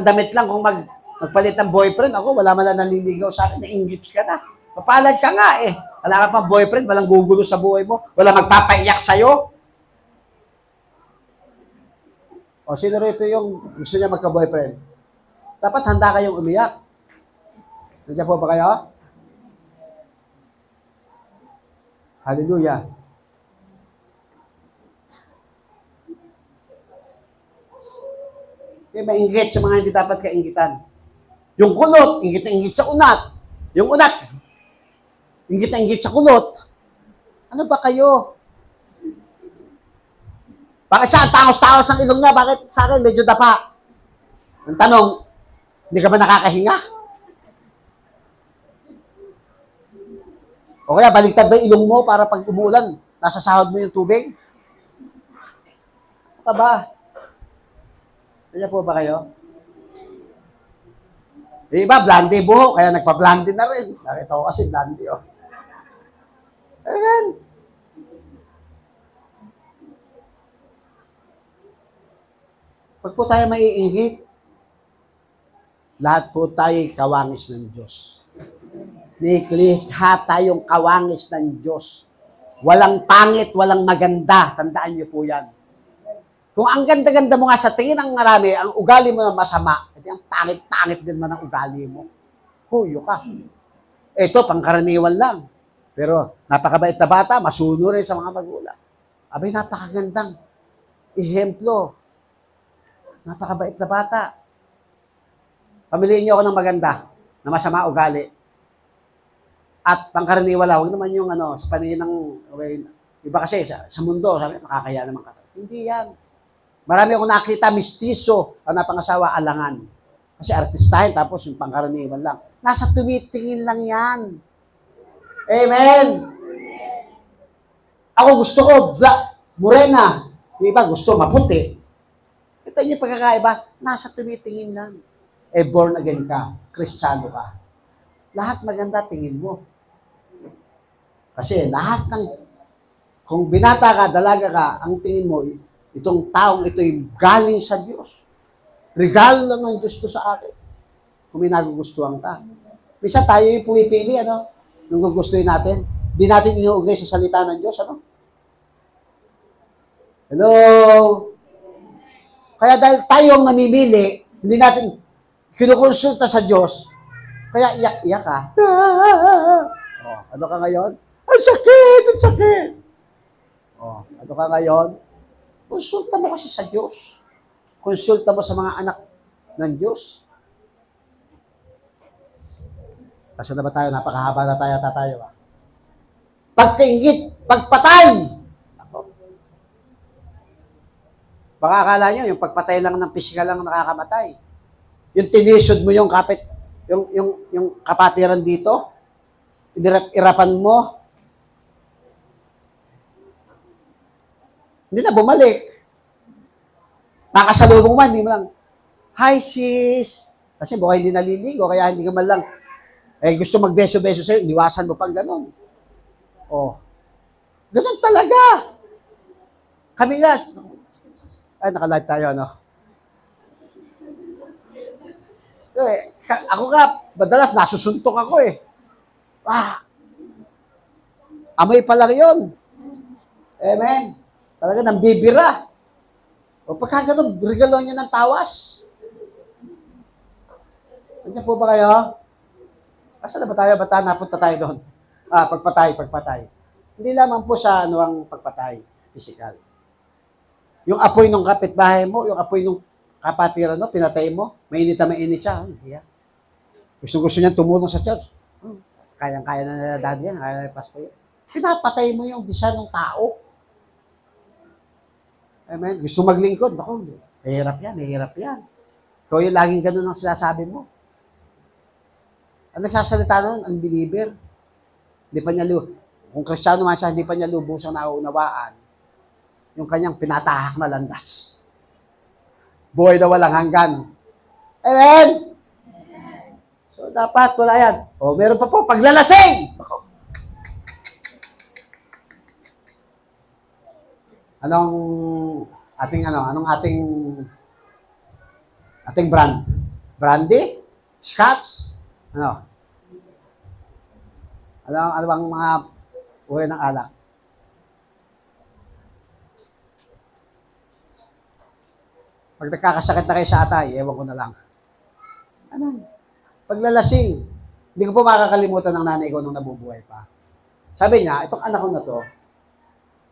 S1: damit lang kung magpalit ng boyfriend. Ako, wala man lang naliligaw sa akin, nainggit ka na. Papalad ka nga Wala ka pang boyfriend, walang gugulo sa buhay mo. Wala magpapaiyak sa'yo. Sino rito yung gusto niya magka-boyfriend? Dapat handa kayong umiyak. Nandiyan po ba kayo? Hallelujah. Kaya mainggit sa mga hindi dapat kainggitan. Yung kulot, inggit na inggit sa unat. Yung unat, inggit na inggit sa kulot. Ano ba kayo? Bakit siya ang tangos-tangos ng ilong niya? Bakit sa akin medyo dapa? Ang tanong, hindi ka ba nakakahinga? O kaya baliktad ba yung ilong mo para pag umuulan, nasa sahod mo yung tubig? Ano ka ba? Kaya po ba kayo? Yung iba, blondie buhok, kaya nagpa-blondie na rin. Nakita ko kasi blondie, oh. Amen. Pag po tayo maiinggit, lahat po tayo kawangis ng Diyos. Niklikha tayong kawangis ng Diyos. Walang pangit, walang maganda. Tandaan niyo po yan. Kung ang ganda-ganda mo nga sa tingin ng marami, ang ugali mo na masama, edi ang pangit-pangit din man ang ugali mo. Huyo ka. Ito, pangkaraniwan lang. Pero napakabait na bata, masuno rin sa mga magulang. Abay, napakagandang ehemplo. Napakabait na bata. Pamiliin niyo ako ng maganda, na masama ugali. At pangkaraniwan lang, huwag naman yung sa paningin ng, okay, iba kasi sa mundo, sabi, nakakaya naman ka. Hindi yan. Marami akong nakita, mistiso, ang napangasawa, alangan. Kasi artistahin, tapos yung pangkaraniwan lang. Nasa tumitingin lang yan. Amen! Ako gusto ko, morena. Yung iba gusto, maputi. Ito yung pagkakaiba, nasa tumitingin lang. Born again ka, Kristiyano ka. Lahat maganda tingin mo. Kasi lahat ng, kung binata ka, dalaga ka, ang tingin mo, itong taong ito'y galing sa Diyos. Regalo lang ng Diyos to sa akin. Kung may nagugustuhan ka. Misa tayo yung pumipili, nung gugustuhin natin. Di natin inuugnay sa salita ng Diyos, Hello? Kaya dahil tayo ang namimili, hindi natin kinukonsulta sa Diyos, kaya iyak-iyak ka. Ano ka ngayon? Ang sakit! Ang sakit! Ano ka ngayon? Konsulta mo kasi sa Diyos. Konsulta mo sa mga anak ng Diyos. Kasi na ba tayo? Napakahaba na tayo. Pagkaingit, pagpatay! Baka akala nyo, yung pagpatay lang ng pisikal lang nakakamatay. Yung tinisod mo yung yung kapatiran dito, irapan mo, hindi na bumalik. Nakasalubong man, hindi mo lang, hi sis, kasi baka hindi naliligo, kaya hindi ka man lang, gusto magbeso-beso sa'yo, iniwasan mo pang gano'n. Gano'n talaga. Kami nga, naka-live tayo, ako nga, madalas nasusuntok ako amoy pa lang yun. Amen. Talaga nang bibira. O pagka ganun, regalo nyo ng tawas. Nandiyan po ba kayo? Asa na ba tayo? Ba't napunta tayo doon? Pagpatay. Hindi lamang po sa ang pagpatay, physical. Yung apoy ng kapitbahay mo, yung apoy ng kapatiran, pinatay mo, mainit siya. Gusto niyan tumulong sa church. Kayang-kaya na nila daddy yan, kaya na pasto yan. Pinapatay mo yung bisa ng tao. Amen. Gusto maglingkod, mahirap yan. So yung laging ganun ang sinasabi mo. Ang nagsasalita nun, unbeliever. Hindi pa niya kung Kristiyano man siya, hindi pa niya lubusang nauunawaan yung kanyang pinatahak na landas. Buhay na walang hanggan. Amen? So, dapat wala yan. Meron pa po, paglalasing! Anong ating brand? Brandy? Scotch? Ano bang mga uri ng alak? Pag nagkakasakit na kayo sa atay, ewan ko na lang. Paglalasing. Hindi ko po makakalimutan ng nanay ko nung nabubuhay pa. Sabi niya, itong anak ko na to,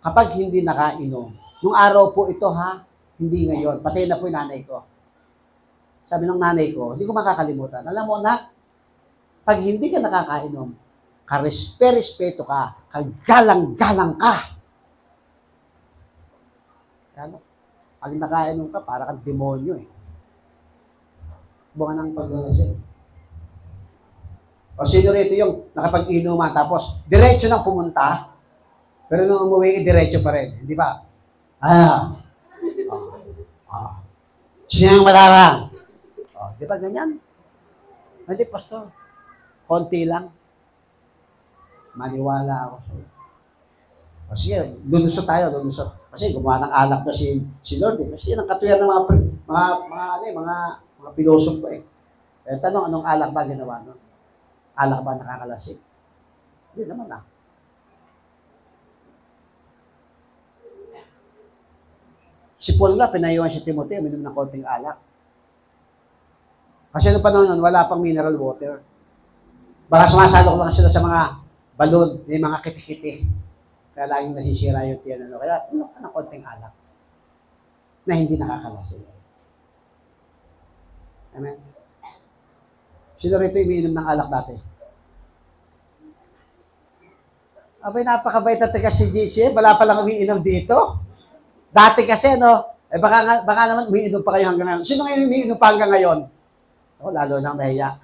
S1: kapag hindi nakainom, nung araw po ito hindi ngayon, patay na po yung nanay ko. Sabi ng nanay ko, hindi ko makakalimutan. Alam mo, anak, pag hindi ka nakakainom, karespe-respeto ka, kagalang-galang ka. Ano? Pag nakainom ka, para kang demonyo eh. Bunga ng paglalasing. O sino rito yung nakapag-inuman, tapos diretso nang pumunta, pero nung umuwi, diretso pa rin. Hindi ba? Sino yung malarang? Di ba ganyan? Hindi, pastor. Konti lang. Maniwala ako sa'yo. O sige, lulusot tayo, lulusot. Kasi gumawa ng alak na si Lord eh. Kasi yan ang katuyan ng mga pilosopo eh. Eh, tanong, anong alak ba ginawa no? Alak ba nakakalasing? Hindi naman ah. Si Paul nga, pinayuhan si Timothy, uminom ng konting alak. Kasi noong panahon nun, wala pang mineral water. Baka sumasalok lang sila sa mga balon, may mga kitikiti. Kaya laging nasisira yung tiyan. Kaya uminom ka ng konting alak na hindi nakakalasing. Amen? Sino rito umiinom ng alak dati? Abay, napakabait na taga si GC. Wala palang umiinom dito. Dati kasi, baka naman umiinom pa kayo hanggang ngayon. Sino ngayon umiinom pa hanggang ngayon? Lalo nang nahiya.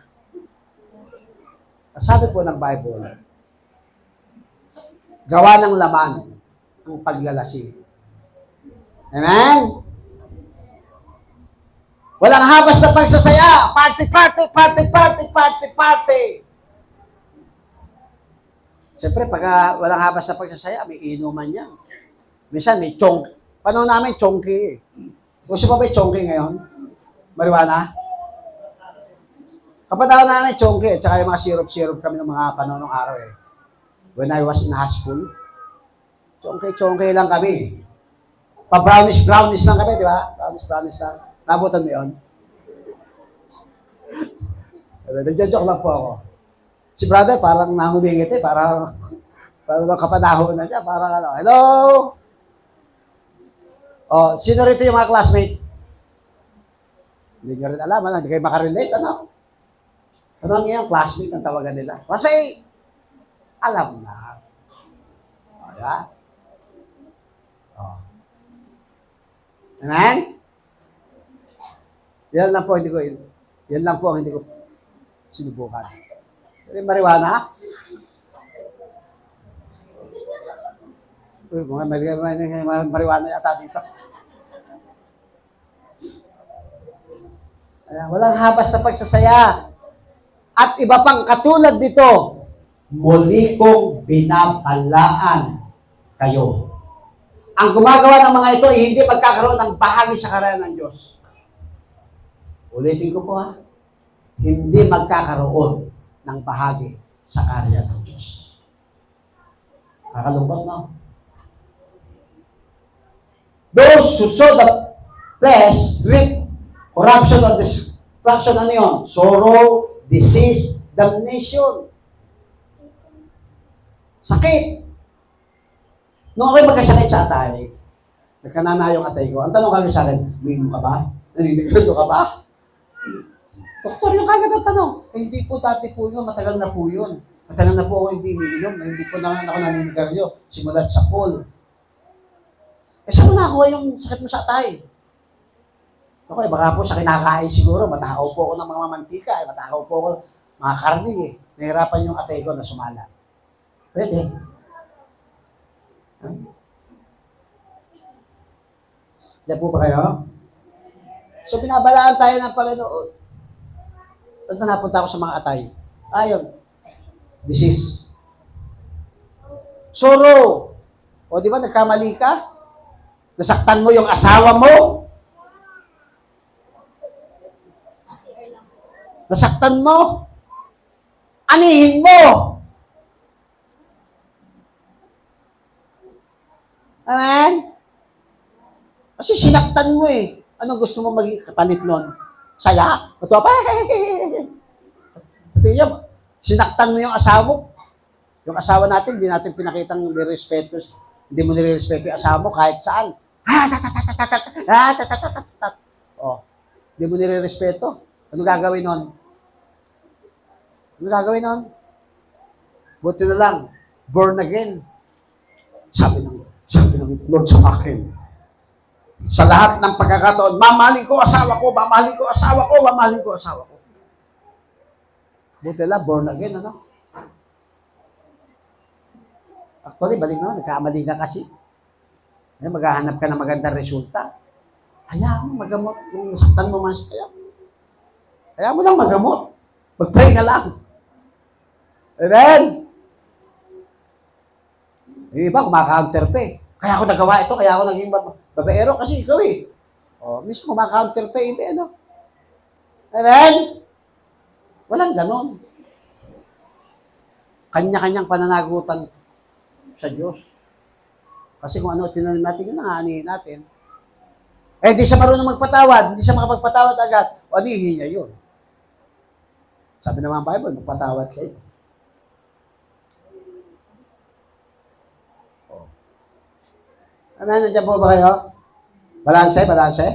S1: Sabi po ng Bible, gawa ng laman ang paglalasing. Amen? Walang habas na pagsasaya. Party, party, party, party, party, party. Siyempre, pag walang habas na pagsasaya, may inuman yan. Minsan, may chonk. Panahon namin, chonky eh. Gusto pa ba yung chonky ngayon? Marijuana? Kapatao namin, chonky, at saka yung mga syrup-syrup kami ng mga panahon ng araw eh. When I was in high school, chonky lang kami. Pa-brownish lang kami, di ba? Brownish lang. Nabutan mo yun? Nagja-joke lang po ako. Si brother, parang namumingit eh, parang kapanahon na niya, parang ano, hello? Oh, sino rito yung mga classmate? Hindi nyo rin alam, hindi kayo makarelate, ano? Ano nga yung classmate ang tawagan nila? Classmate! Alam na. O, yan. O. Amen? Yan lang po ang hindi ko sinubukan. Pero marijuana? Uy, mga marijuana yata dito. Ayan, walang habas na pagsasaya. At iba pang katulad dito, muli kong binabalaan kayo. Ang gumagawa ng mga ito, hindi magkakaroon ng bahagi sa karya ng Diyos. Ulitin ko po ha, hindi magkakaroon ng bahagi sa karya ng Diyos. Kakalungkot, no? Those who sow the flesh reap corruption or destruction, ano yun? Sorrow, disease, damnation. Sakit. Nung ako'y magkasakit sa atay, nagkanana yung atay ko, ang tanong kami sa akin, umiinom ka ba? Naninigrado ka ba? Doktor, yung kagad ang tanong. Eh, hindi po dati po yun, matagal na po yun. Matagal na po ako hindi umiinom, hindi po naman ako naninigrado, simulat sa pool. Eh, saan mo nakakuha yung sakit mo sa atay? Okay, baka po sa kinakain siguro, matakaw po ako ng mga mantika, matakaw po ako mga karne eh. Nahirapan yung atay ko na sumala. Pwede. Diyan po ba kayo? So, binabalaan tayo ng Panginoon. Ba't ba napunta ako sa mga atay? Ayun. Disease. Sorrow. O, di ba, nagkamali ka? Nasaktan mo yung asawa mo? Nasaktan mo? Anihin mo? Amen? Kasi sinaktan mo eh. Anong gusto mo maging kapalit nun? Saya? Matuwa pa? Ito yun, sinaktan mo yung asawa mo. Yung asawa natin, hindi natin pinakitang nirespeto. Hindi mo nirespeto yung asawa mo kahit saan. Oh. Hindi mo nire-respeto. Ano gagawin nun? Ano gagawin nun? Buti na lang, born again. Sabi ng Lord sa akin, sa lahat ng pagkakataon, mamahalin ko asawa ko, mamahalin ko asawa ko, mamahalin ko asawa ko. Buti lang, born again, ano? Actually, balik na, nagkamali ka kasi. Maghahanap ka ng magandang resulta. Hayaan mo, magamot. Kung nasaktan mo man siya, hayaan mo lang magamot. Mag-pray ka lang. Amen? Yung iba, kumaka-counter pa eh. Kaya ako nagawa ito, kaya ako naging babaero kasi ikaw eh. O, mismo kumaka-counter pa eh, ano? Amen? Walang ganon. Kanya-kanyang pananagutan sa Diyos. Kasi kung ano tinanim natin, yun ang aanihin natin. Eh, hindi siya marunong magpatawad, hindi siya makapagpatawad agad, o anihin niya yun. Sabi naman ang Bible, magpatawad kayo. Oh. Ano, nandiyan po ba kayo? Balanse, balanse?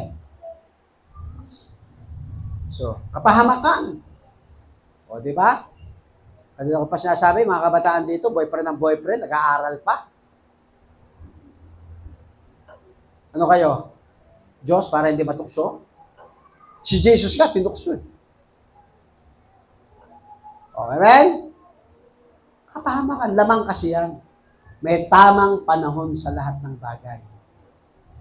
S1: So, kapahamakan. O, di ba? Kanina ko pa sinasabi, mga kabataan dito, boyfriend ng boyfriend, nag-aaral pa. Ano kayo? Diyos para hindi matukso? Si Jesus ka, tinukso eh. Okay, amen? Kapahamakan, lamang kasi yan. May tamang panahon sa lahat ng bagay.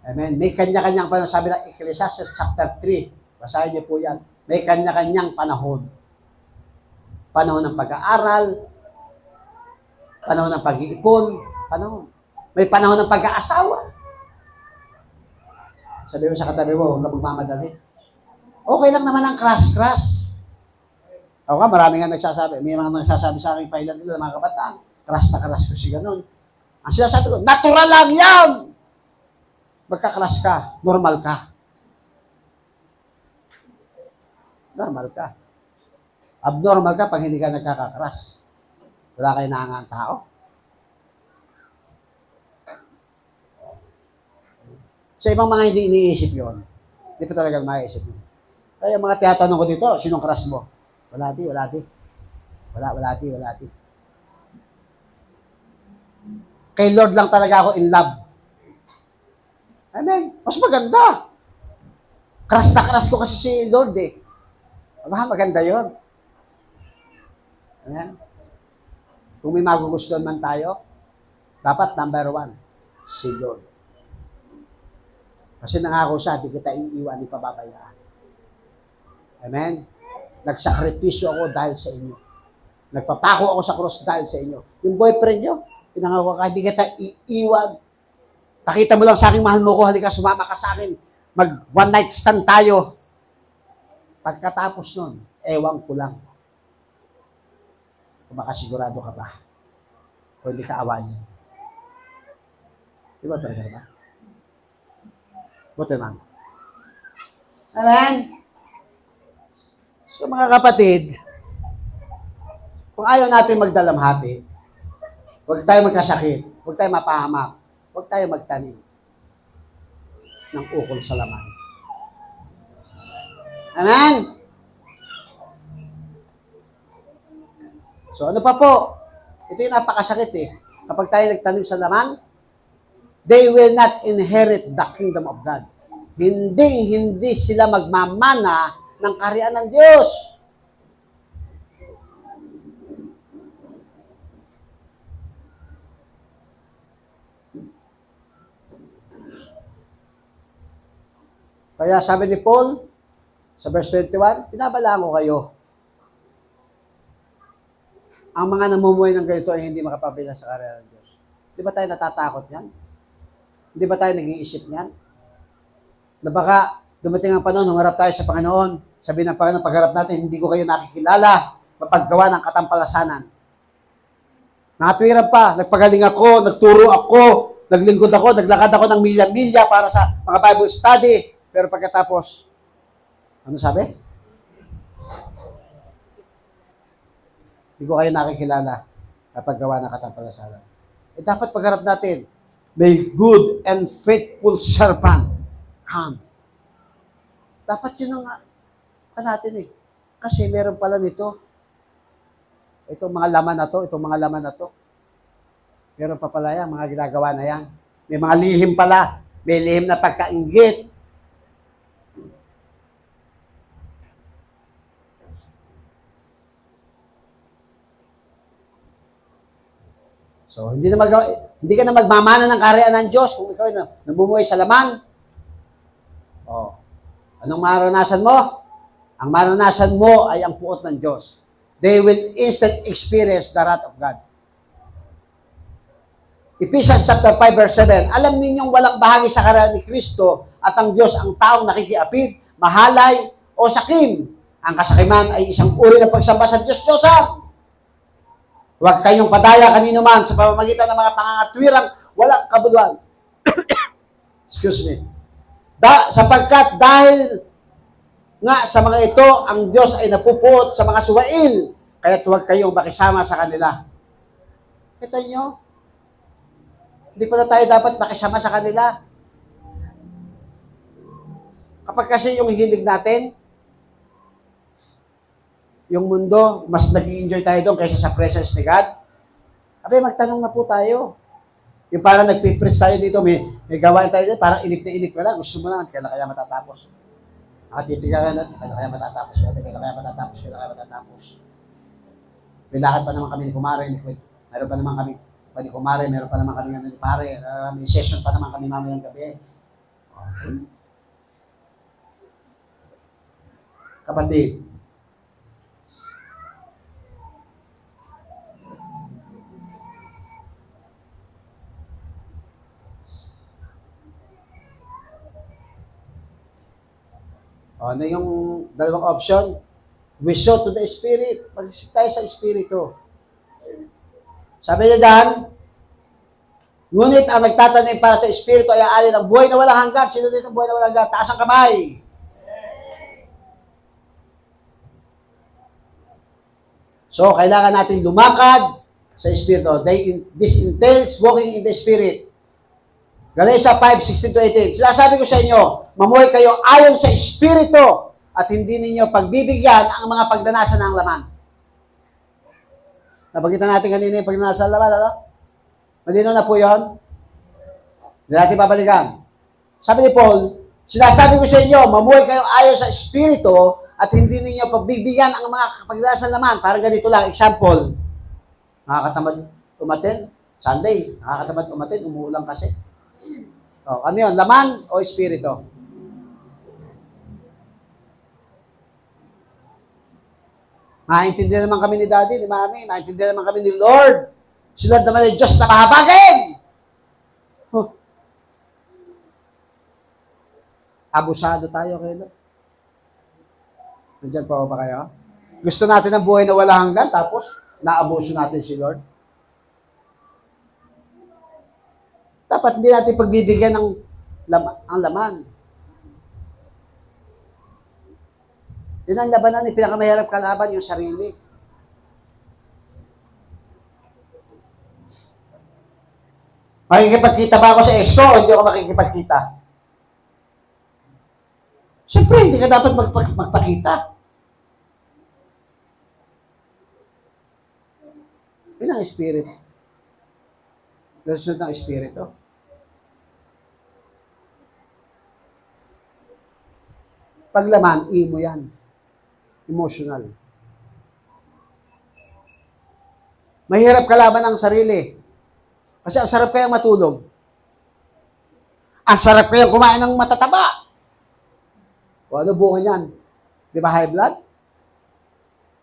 S1: Amen? May kanya-kanyang panahon. Sabi ng Ecclesiastes chapter 3. Basahin niyo po yan. May kanya-kanyang panahon. Panahon ng pag-aaral, panahon ng pag-iipon, panahon. May panahon ng pag-aasawa. Sabi mo sa katabi mo, huwag ka magmamadali. Okay lang naman ang crush-crush. Ako ka, marami nga nagsasabi. May mga nagsasabi sa akin, pailan nila, mga kabataan, crush na crush ko si ganun. Ang sinasabi ko, natural lang yan! Magka-crush ka, normal ka. Normal ka. Abnormal ka pag hindi ka nagkaka-crush. Wala kayo naangang tao. Sa ibang mga hindi iniisip yun, hindi pa talaga maiisip yun. Kaya mga tiyatanong ko dito, sinong crush mo? Wala di. Kay Lord lang talaga ako in love. Amen. Mas maganda. Crush na crush ko kasi si Lord eh. Maganda yun. Amen. Kung may magugustuhan man tayo, dapat number 1, si Lord. Kasi nangako siya, di kita iiwan, di pababayaan. Amen? Nagsakripisyo ako dahil sa inyo. Nagpapako ako sa cross dahil sa inyo. Yung boyfriend nyo, pinangako ka, di kita iiwan. Pakita mo lang sa akin, mahal mo ko, halika, sumama ka sa akin. Mag one night stand tayo. Pagkatapos nun, ewan ko lang. Kung makasigurado ka ba? O hindi ka awayin. Di ba talaga ba? Buti man. Amen? So mga kapatid, kung ayaw natin magdalamhati, huwag tayo magkasakit, huwag tayo mapahamak, huwag tayo magtanim ng ukol sa laman. Amen? So ano pa po? Ito yung napakasakit eh. Kapag tayo nagtanim sa laman, they will not inherit the kingdom of God. Hindi sila magmamana ng kaharian ng Diyos. Kaya sabi ni Paul, sa verse 21, pinabalaan ko kayo. Ang mga namumuhay ng ganito ay hindi makapabila sa kaharian ng Diyos. Di ba tayo natatakot yan? Hindi ba tayo nag-iisip niyan? Na baka dumating ang panahon, humarap tayo sa Panginoon. Sabi ng Panginoon, pagharap natin, hindi ko kayo nakikilala. Mapaggawa ng katampalasanan. Nakatwiran pa, nagpagaling ako, nagturo ako, naglingkod ako, naglakad ako ng milya-milya para sa mga Bible study. Pero pagkatapos, ano sabi? Hindi ko kayo nakikilala kapag gawa ng katampalasanan. Eh dapat pagharap natin, may good and faithful servant come. Dapat yun ang pa natin eh. Kasi meron pala nito. Itong mga laman na to. Meron pa pala yan, mga ginagawa na yan. May mga lihim pala. May lihim na pagkainggit. So, hindi ka na magmamana ng kaharian ng Diyos kung ikaw ay namumuhay sa laman. Oh. Anong maranasan mo? Ang maranasan mo ay ang puot ng Diyos. They will instant experience the wrath of God. Ephesians chapter 5 verse 7, alam ninyong walang bahagi sa kaharian ni Kristo at ang Diyos ang taong nakikiapid, mahalay o sakim. Ang kasakiman ay isang uri ng pagsamba sa Diyos-Diyosan. Huwag kayong padaya kanino man sa pamamagitan ng mga pangangatwirang walang kabuluhan. Excuse me. Sapagkat dahil nga sa mga ito, ang Diyos ay napupuot sa mga suwail, kaya't huwag kayong makisama sa kanila. Kita nyo? Hindi pala tayo dapat makisama sa kanila. Kapag kasi yung hilig natin, yung mundo, mas nag-enjoy tayo doon kaysa sa presence ni God. Abay, magtanong na po tayo. Yung parang nagpipreach tayo dito, may gawain tayo dito, parang inip na inip ka lang. Gusto mo lang, kailan kaya matatapos. Nakatitigalan natin, kailan kaya matatapos. Kailan kaya matatapos. May lakad pa naman kami ni Kumare. Meron pa naman kami ni Kumare, meron pa naman kami ni Pare. May session pa naman kami mamayang gabi. Okay. Kapatid, ano yung dalawang option? We show to the Spirit. Mag-isip tayo sa Espiritu. Sabi niya dyan, ngunit ang nagtatanim para sa Espiritu ay aali ng buhay na walang hanggan. Sino dito ang buhay na walang hanggan? Taas ang kamay. So, kailangan natin lumakad sa Espiritu. This entails walking in the Spirit. Galatians 5:16-18. Sinasabi ko sa inyo, mamuhay kayo ayon sa Espiritu at hindi ninyo pagbibigyan ang mga pagdanasan ng laman. Nabagitan natin kanina yung pagdanasan ng laman, ano? Malino na po yun? Hindi natin babalikan. Sabi ni Paul, sinasabi ko sa inyo, mamuhay kayo ayon sa Espiritu at hindi ninyo pagbibigyan ang mga pagdanasan ng laman. Para ganito lang, example, nakakatamad umatin, Sunday, nakakatamad umatin, umuulang kasi. Oh, ano yun? Laman o Espiritu? Maintindihan naman kami ni Daddy, ni Mami. Maintindihan naman kami ni Lord. Si Lord naman ay Diyos na mahabagin. Huh. Abusado tayo kayo. Nandiyan pa ba kayo? Gusto natin ang buhay na wala hanggan, tapos naabuso natin si Lord. Dapat hindi natin pagbibigyan ng ang laman. Yun ang labanan, yung pinakamahirap kalaban, yung sarili. Makikipagkita ba ako sa ex ko o hindi ako makikipagkita? Siyempre, hindi ka dapat magpakita. Yun ang Espiritu. Nasunod ng Espiritu. Paglaman, imo yan. Emotional. Mahirap kalaban ang sarili. Kasi ang sarap kayang matulog. Ang sarap kayang kumain ng matataba. O ano bunga niyan? Di ba high blood?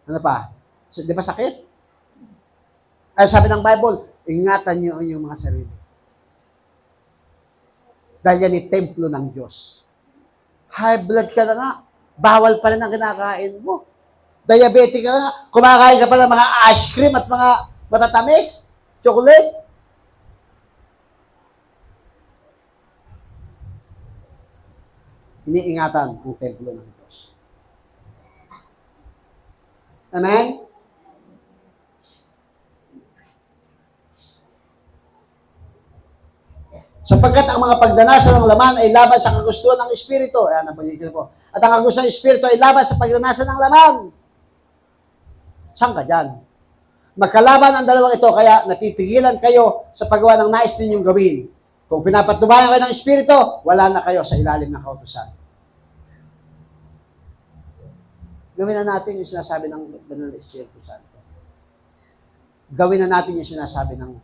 S1: Ano pa? Di ba sakit? Ay sabi ng Bible, ingatan niyo yung mga sarili. Dahil yan ay templo ng Diyos. High blood ka na nga, bawal pa rin ang kinakain mo. Diabetic ka na nga, kumakain ka pa ng mga ice cream at mga matatamis, chocolate. Iniingatan ang templo ng Diyos. Amen? Sapagkat ang mga pagdanasan ng laman ay laban sa kagustuhan ng Espiritu. Ayan, napanggigil po. at ang gusto ng Espiritu ay laban sa pagnanasa ng laman. Saan ka dyan? Magkalaban ang dalawang ito, kaya napipigilan kayo sa paggawa ng nais ninyong gawin. Kung pinapatubayan kayo ng Espiritu, wala na kayo sa ilalim ng kautusan. Gawin na natin yung sinasabi ng Banal na Espiritu Santo. Gawin na natin yung sinasabi ng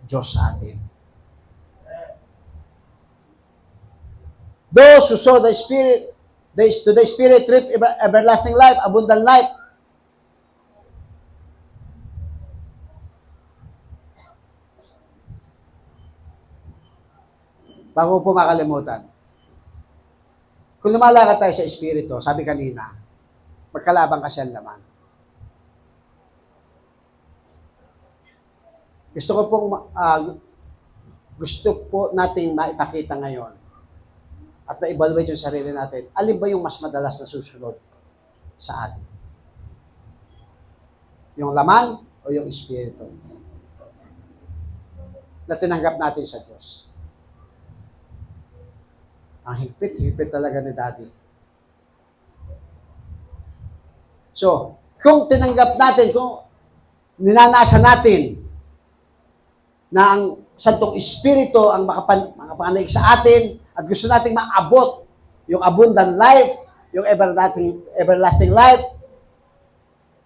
S1: Diyos sa atin. Those who saw the Spirit, to the Spirit reap everlasting life, abundant life. Bago po makalimutan, kung lumalakad tayo sa Espiritu, sabi kanina, magkalabang kasi ang laman. Gusto po nating maipakita ngayon at ma-evaluate yung sarili natin. Alin ba yung mas madalas na susunod sa atin? Yung laman o yung Espiritu na tinanggap natin sa Diyos? Ang higpit talaga ni Daddy. So, kung tinanggap natin, kung ninanasa natin na ang Santong Espiritu ang makapanganig sa atin at gusto nating maabot yung abundant life, yung everlasting life.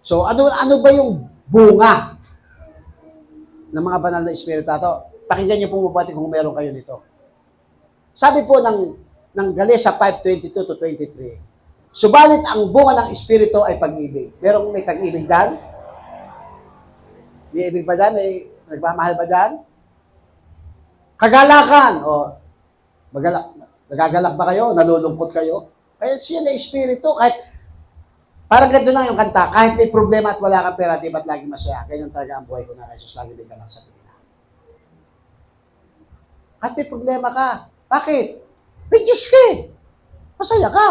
S1: So, ano ba yung bunga ng mga banal na Espiritu ito? Pakinggan niyo po mabuti kung meron kayo nito. Sabi po ng Galatians 5:22-23, subalit ang bunga ng Espiritu ay pag-ibig. May pag-ibig dyan? May ibig ba dyan? May nagmamahal ba dyan? Kagalakan. Nagagalak ba kayo? Nalulungkot kayo? Kaya siya na Espiritu. Kahit, parang ganito lang yung kanta, kahit may problema at wala kang pera, di ba't lagi masaya? Ganyan talaga ang buhay ko na Jesus, lagi may galang sa Pilipinas. Kahit may problema ka. Bakit? May Diyos ka eh. Masaya ka.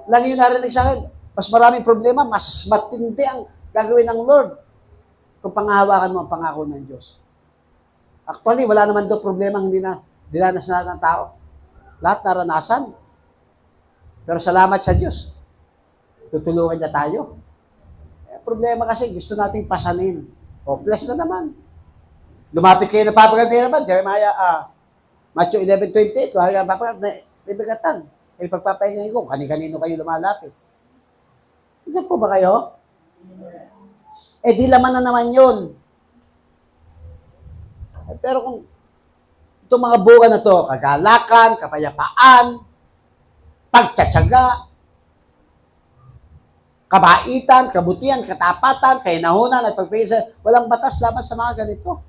S1: Lagi yung narinig sa akin, mas maraming problema, mas matindi ang gagawin ng Lord kung pangahawakan mo ang pangako ng Diyos. Actually, wala naman doon problema hindi na dinanas na ng tao. Lahat naranasan. Pero salamat sa Diyos. Tutulungan niya tayo. Problema kasi, gusto nating pasanin. Hopeless na naman. Lumapit kayo na papaganti naman. Jeremiah, Matthew 11:28, may bigatan. May pagpapahinga ko, kani-kanino kayo lumalapit. Hindi po ba kayo? Di laman na naman yun. Pero kung itong mga bunga na to, kagalakan, kapayapaan, pagtsatsaga, kabaitan, kabutihan, katapatan, kainahunan, at pagpigil, walang batas laban sa mga ganito.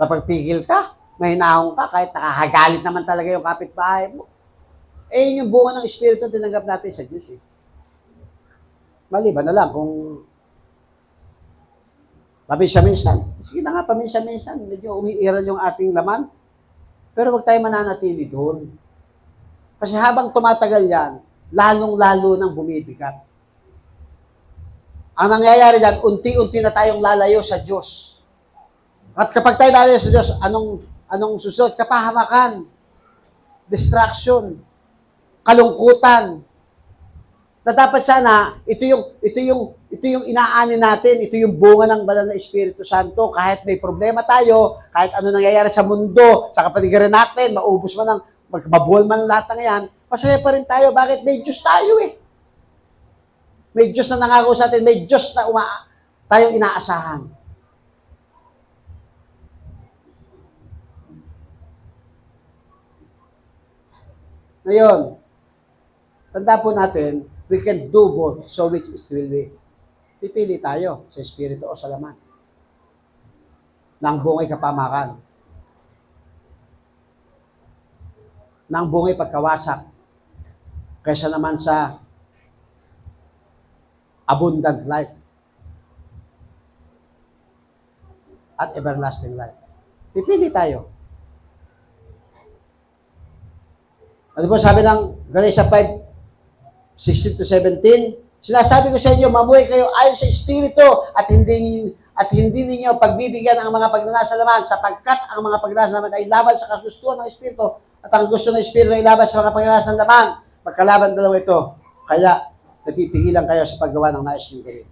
S1: Kapag pigil ka, mahinahon ka, kahit nakahagalit naman talaga yung kapitbahay mo. Yun yung bunga ng Espiritu tinanggap natin sa Diyos. Maliban na lang kung paminsan-minsan. Sige na nga, paminsan-minsan. Medyo umiiral yung ating laman. Pero huwag tayo mananatili doon. Kasi habang tumatagal yan, lalong-lalo nang bumibigat. Ang nangyayari dyan, unti-unti na tayong lalayo sa Diyos. At kapag tayo lalayo sa Diyos, anong susunod? Kapahamakan, distraction, kalungkutan. Na dapat sana, ito yung inaani natin, ito yung bunga ng banal na Espiritu Santo. Kahit may problema tayo, kahit ano nangyayari sa mundo, sa kapaligiran natin, maubos man mabuhol man lahat ng yan, masaya pa rin tayo. Bakit? May Diyos tayo eh. May Diyos na nangako sa atin, may Diyos na tayong inaasahan. Ngayon, tanda po natin, we can do both, so which is will be. Pipili tayo sa Espiritu o sa laman. Nang bungay kapamakan. Nang bungay pagkawasak. Kaysa naman sa abundant life at everlasting life. Pipili tayo. Ano po sabi ng Galatians 5:16-17? Sinasabi ko sa inyo, mamuhay kayo ayon sa Espiritu at at hindi ninyo pagbibigyan ang mga pagnanasa naman sapagkat ang mga pagnanasa naman ay laban sa kagustuhan ng Espiritu at ang gusto ng Espiritu ay laban sa mga pagnanasa naman. Magkalaban dalawa ito. Kaya, napipigilan kayo sa paggawa ng nais nyo gawin.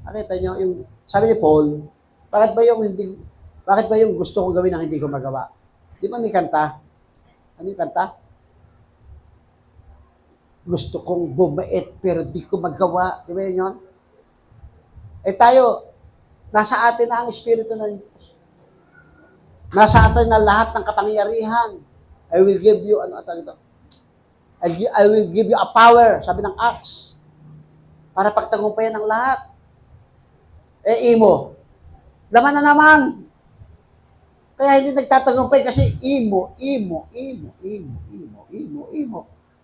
S1: Nakita nyo, yung, sabi ni Paul, bakit ba yung gusto kong gawin ang hindi ko magawa? Di ba may kanta? Ano yung kanta? Gusto kong bumait pero di ko magawa. Di ba yun? Eh tayo, nasa atin na ang Espiritu ng Diyos. Nasa atin na lahat ng kapangyarihan. I will give you, I will give you a power, sabi ng Acts, para pagtagumpayan ng lahat. Eh, imo, laman na naman. Kaya hindi nagtatagumpay kasi imo.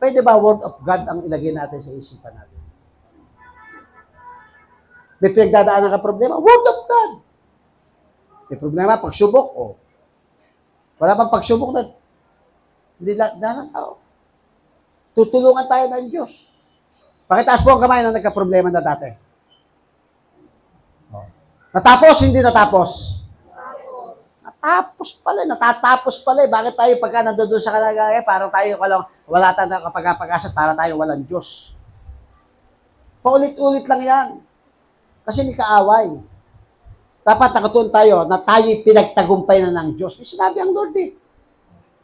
S1: Pwede ba word of God ang ilagay natin sa isipan natin? May pinagdadaanan ka problema, word of God. May problema, pagsubok, oh. Wala pang pagsubok na hindi lang tao. Tutulungan tayo ng Diyos. Pakitaas po ang kamay na nagka-problema na dati. Oh. Natapos, hindi natapos? Natatapos pala. Bakit tayo pagka nandoon sa kalagayan, parang tayo wala tayong kapag-pag-asa, para tayo walang Diyos. Paulit-ulit lang yan. Kasi may kaaway. Dapat nakatuon tayo na tayo'y pinagtagumpay na ng Diyos. Sinabi ang Lord eh.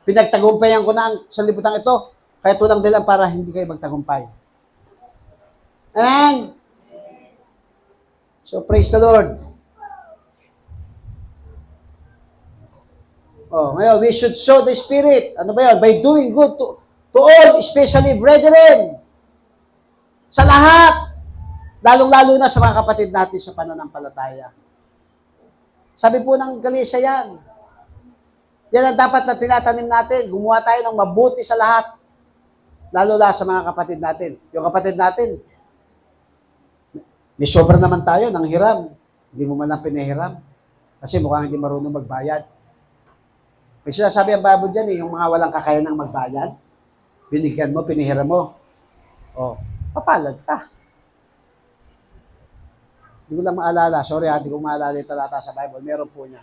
S1: Pinagtagumpayan ko na ang sanlibutan ito, kaya tulang dilan para hindi kayo magtagumpay. Amen? So, praise the Lord. Oh, ngayon, we should show the Spirit. Ano ba yun? By doing good to all, especially brethren. Sa lahat. Lalong-lalo na sa mga kapatid natin sa pananampalataya. Sabi po ng Galatia yan. Yan ang dapat na tinatanim natin. Gumawa tayo ng mabuti sa lahat. Lalo na sa mga kapatid natin. Yung kapatid natin, may sobra naman tayo ng hiram. Hindi mo man lang pinahiram. Kasi mukhang hindi marunong magbayad. May sinasabi ang Bible dyan yung mga walang kakayanang magbayad, binigyan mo, pinihiram mo. O, papalad ka. Hindi ko lang maalala. Sorry hindi ko maalala yung talata sa Bible. Meron po niya.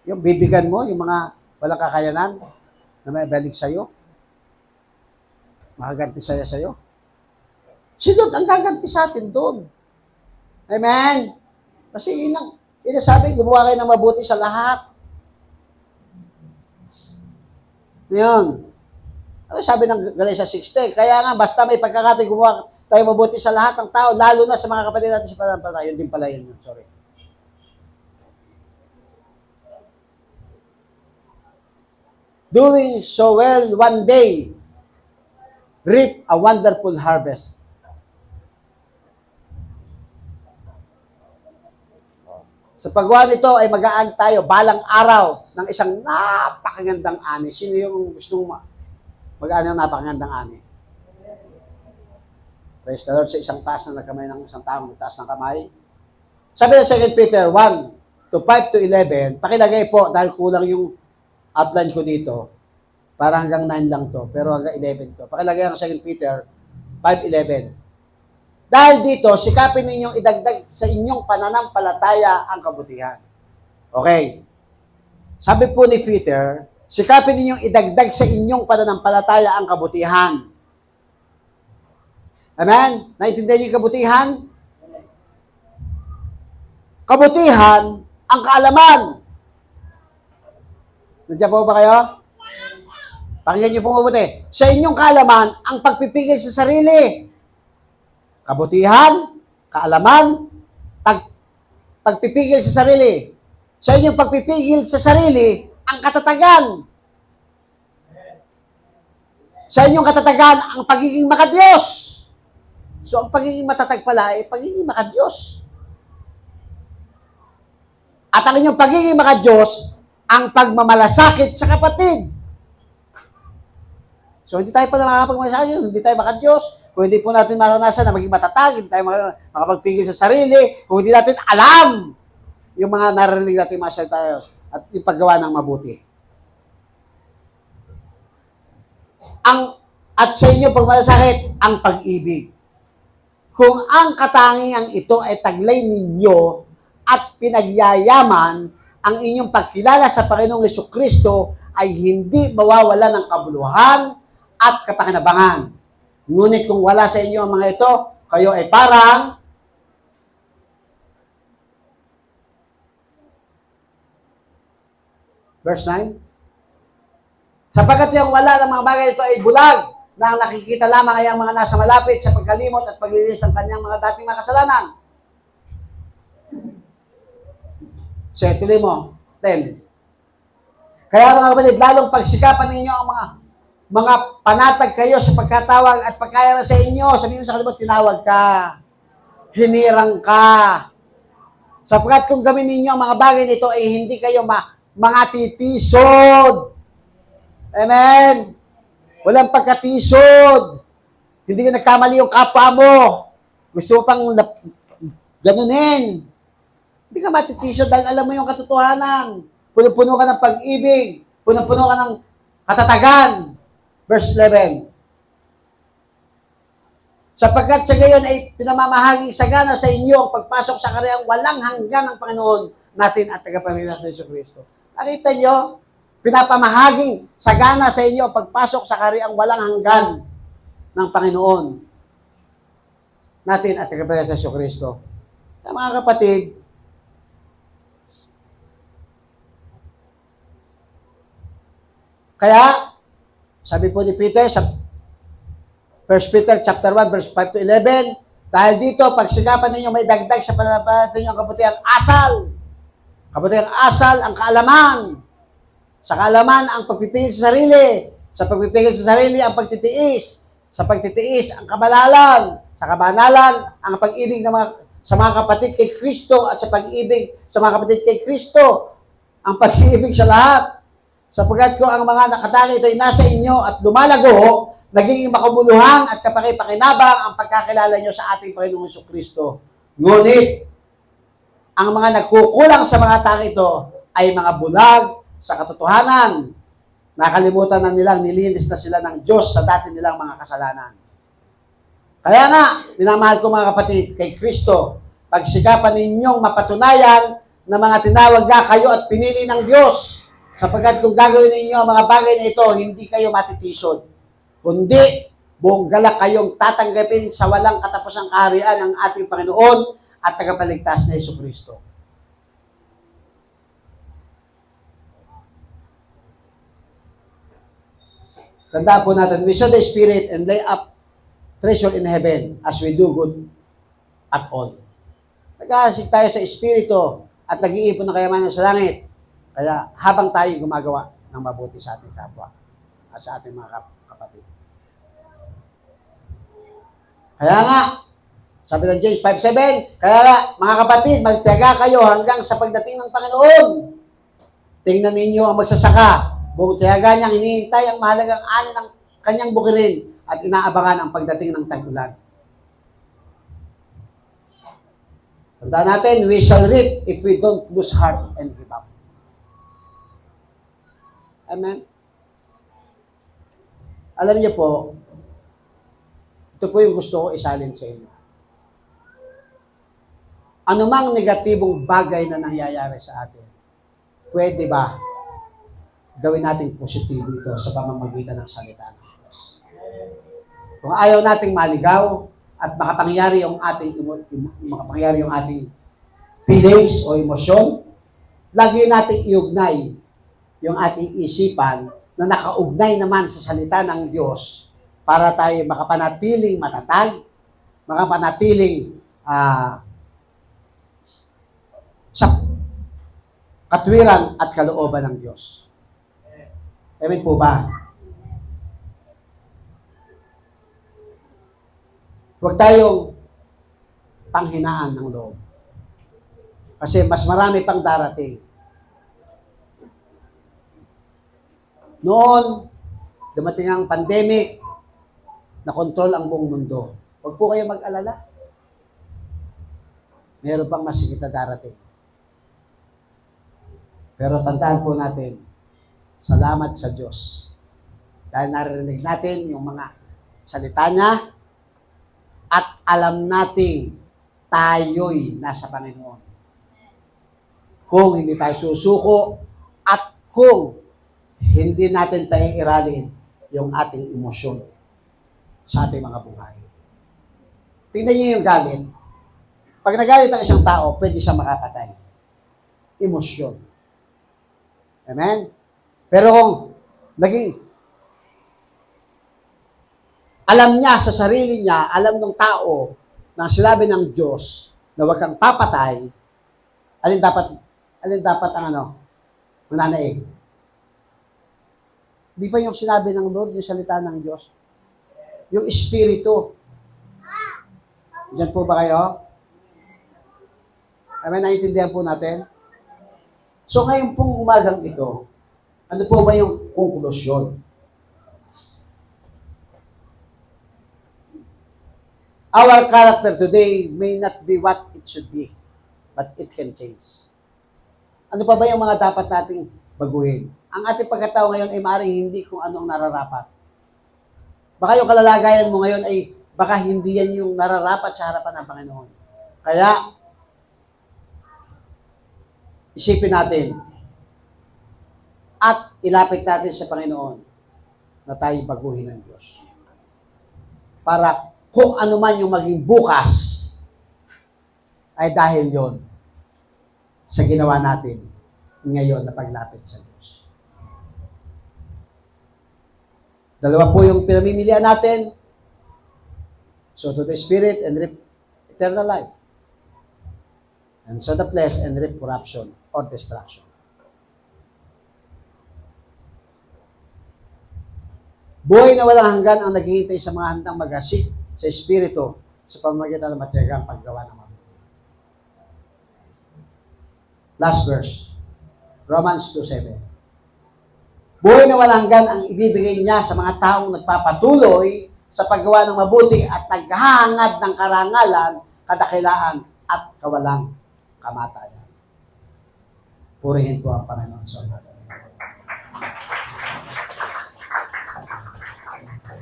S1: Yung bibigyan mo, yung mga walang kakayanan na may balik sa'yo, makaganti sa'yo. Sino ang gaganti sa atin doon? Amen? Kasi yun ang sabi, gumawa kayo ng mabuti sa lahat. Ngayon, ano sabi ng Galatia 6:10? Kaya nga, basta may pagkakataon gumawa tayo mabuti sa lahat ng tao, lalo na sa mga kapatid natin sa pananampalataya. Yun din pala yun. Sorry. Doing so well one day, reap a wonderful harvest. Sa paggawa nito ay mag-aani tayo balang araw ng isang napakagandang ani. Sino yung gustong mag-aani ng napakagandang ani? Praise the Lord, sa isang taas na nagkamay ng isang taong nagtaas ng kamay. Sabi ng 2 Peter 1:5-11, pakilagay po dahil kulang yung outline ko dito. Para hanggang 9 lang to, pero hanggang 11 to. Pakilagay ang 2 Peter 5:11. Dahil dito, sikapin ninyong idagdag sa inyong pananampalataya ang kabutihan. Okay. Sabi po ni Peter, sikapin ninyong idagdag sa inyong pananampalataya ang kabutihan. Amen? Naintindihan niyo yung kabutihan? Kabutihan ang kaalaman. Nandiyan po ba kayo? Pakinggan niyo po mabuti. Sa inyong kaalaman, ang pagpipigil sa sarili. Kabutihan, kaalaman, pagpipigil sa sarili. Sa inyong pagpipigil sa sarili, ang katatagan. Sa inyong katatagan, ang pagiging makadiyos. So, ang pagiging matatag pala ay pagiging makadiyos. At ang inyong pagiging makadiyos, ang pagmamalasakit sa kapatid. So, hindi tayo pala makapagmalasakit, hindi tayo makadiyos. Kung hindi po natin maranasan na maging matatag, hindi tayo makapagpigil sa sarili, kung hindi natin alam yung mga narinig natin mga salita at yung paggawa ng mabuti. At sa inyo, pagmalasakit, ang pag-ibig. kung ang katangiang ito ay taglay ninyo at pinagyayaman, ang inyong pagkilala sa Panginoong Jesucristo ay hindi mawawala ng kabuluhan at kapakinabangan. Ngunit kung wala sa inyo ang mga ito, kayo ay parang verse 9, sapagkat yung wala ng mga bagay ito ay bulag, na ang nakikita lamang ay ang mga nasa malapit sa pagkalimot at paglilinis ng kanyang mga dating mga kasalanan. So, tuloy mo. 10. Kaya mga kapatid, lalong pagsikapan ninyo ang mga panatag kayo sa pagkatawag at pagkaya sa inyo. Sabihin mo sa kalimutan, tinawag ka. Hinirang ka. Sapagkat kung gawin ninyo ang mga bagay nito, ay hindi kayo mga titisod. Amen? Walang pagkatisod. Hindi ka nagkamali yung kapwa mo. Gusto mo pang ganunin. Hindi ka matitisod dahil alam mo yung katotohanan. Puno-puno ka ng pag-ibig. Puno-puno ka ng katatagan. Verse 11. Sapagkat sa gayon ay pinamamahaging sagana sa inyo ang pagpasok sa karyang walang hanggan ng Panginoon natin at tagapagligtas sa Jesucristo. Nakita nyo? Pinapamahaging sagana sa inyo ang pagpasok sa karyang walang hanggan ng Panginoon natin at tagapagligtas sa Jesucristo. Kaya mga kapatid, kaya, sabi po ni Peter sa 1 Peter chapter 1, verse 5 to 11, dahil dito, pagsikapan ninyo may dagdag sa pananampalataya ninyo ang kabutihang asal. Kabutihang asal, ang kaalaman. Sa kaalaman, ang pagpipigil sa sarili. Sa pagpipigil sa sarili, ang pagtitiis. Sa pagtitiis, ang kabanalan. Sa kabanalan, ang pag-ibig sa mga kapatid kay Kristo at sa pag-ibig sa mga kapatid kay Kristo, ang pag-ibig sa lahat. Sapagkat kung ang mga nakatangi ito ay nasa inyo at lumalago, naging makabuluhan at kapakipakinabang ang pagkakilala nyo sa ating Panginoong Jesucristo. Ngunit, ang mga nagkukulang sa mga tangi ito ay mga bulag sa katotohanan. Nakalimutan na nilang nilinis na sila ng Diyos sa dati nilang mga kasalanan. Kaya nga, minamahal ko mga kapatid, kay Kristo, pagsikapan ninyong mapatunayan na mga tinawag na kayo at pinili ng Diyos. Sapagkat kung gagawin ninyo ang mga bagay na ito, hindi kayo matitisod. Kundi, buong galak kayong tatanggapin sa walang katapusang kaharian ng ating Panginoon at tagapagligtas na Jesucristo. Tandaan po natin, we sow the Spirit and lay up treasure in heaven as we do good at all. Nag-aasik tayo sa Espiritu at nag-iipon ng kayamanan sa langit. Kaya habang tayo gumagawa ng mabuti sa ating kapwa at sa ating mga kapatid. Kaya nga, sabi ng James 5:7, kaya nga, mga kapatid, magtiyaga kayo hanggang sa pagdating ng Panginoon. Tingnan ninyo ang magsasaka. Buong tiyaga niyang hinihintay ang mahalagang ani ng kanyang bukirin at inaabangan ang pagdating ng tag-ulan. Tandaan natin, we shall reap if we don't lose heart and give up. Amen? Alam niyo po, ito po yung gusto ko isalin sa inyo. Anumang negatibong bagay na nangyayari sa atin, pwede ba gawin natin positibo ito sa pamamagitan ng salita ng Diyos? Kung ayaw nating maligaw at makapangyari yung ating feelings o emosyon, lagi nating iugnay yung ating isipan na nakaugnay naman sa salita ng Diyos para tayo makapanatiling matatag, makapanatiling sa katwiran at kalooban ng Diyos. Amen po ba? Huwag tayong panghinaan ng loob. Kasi mas marami pang darating. Noon, dumating ang pandemic, na-control ang buong mundo. Huwag po kayo mag-alala. Meron pang masigit na darating. Pero tandaan po natin, salamat sa Diyos. Dahil naririnig natin yung mga salita niya, at alam nating tayo'y nasa Panginoon. Kung hindi tayo susuko at kung hindi natin paiiralin yung ating emosyon sa ating mga buhay. Tingnan niyo yung galit. Pag nagalit ang isang tao, pwede siya makapatay. Emosyon. Amen? Pero kung alam niya sa sarili niya, alam ng tao na sinabi ng Diyos na huwag kang papatay, alin dapat ang mananaig? Di ba yung sinabi ng Lord, yung salita ng Diyos? Yung Espiritu. Diyan po ba kayo? Amen, naiintindihan po natin? So ngayon pong umagang ito, ano po ba yung konklusyon? Our character today may not be what it should be, but it can change. Ano pa ba yung mga dapat nating baguhin? Ang ating pagkatao ngayon ay maaaring hindi kung anong nararapat. Baka yung kalalagayan mo ngayon ay baka hindi yan yung nararapat sa harapan ng Panginoon. Kaya, isipin natin at ilapit natin sa Panginoon na tayo baguhin ng Diyos. Para kung ano man yung maging bukas, ay dahil yon sa ginawa natin ngayon na paglapit sa Diyos. Dalawa po yung pinamimilian natin. So to the Spirit and reap eternal life. And so the flesh and reap corruption or destruction. Buhay na walang hanggan ang naghihintay sa mga handang mag-asik sa Espiritu sa pamamagitan ng matiyagang paggawa ng mabuti. Last verse. Romans 2:7. Buhay na walang hanggan ang ibibigay niya sa mga taong nagpapatuloy sa paggawa ng mabuti at naghahangad ng karangalan, kadakilaan at kawalang kamatayan. Purihin po ang Panginoon sa natin.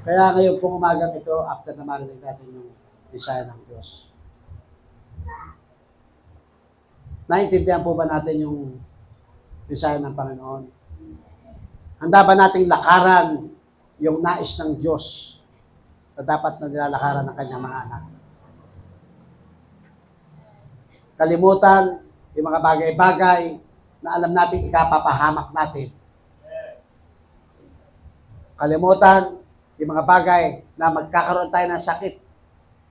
S1: Kaya ngayon pong umagang ito, after na marinig natin yung desire ng Diyos. Naintindihan po ba natin yung desire ng Panginoon? Handa ba nating lakaran yung nais ng Diyos na dapat na nilalakaran ng kanyang mga anak? Kalimutan yung mga bagay-bagay na alam natin ikapapahamak natin. Kalimutan yung mga bagay na magkakaroon tayo ng sakit,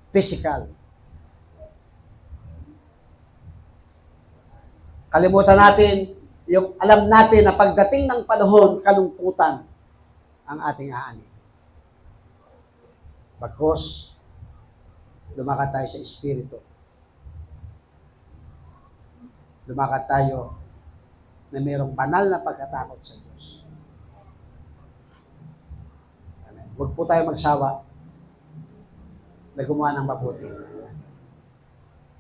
S1: physical. Kalimutan natin yung alam natin na pagdating ng panahon, kalungkutan ang ating aanin. Bagkus, lumakad tayo sa Espiritu. Lumakad tayo na mayroong banal na pagkatakot sa Diyos. Amen. Huwag po tayo magsawa na gumawa ng mabuti.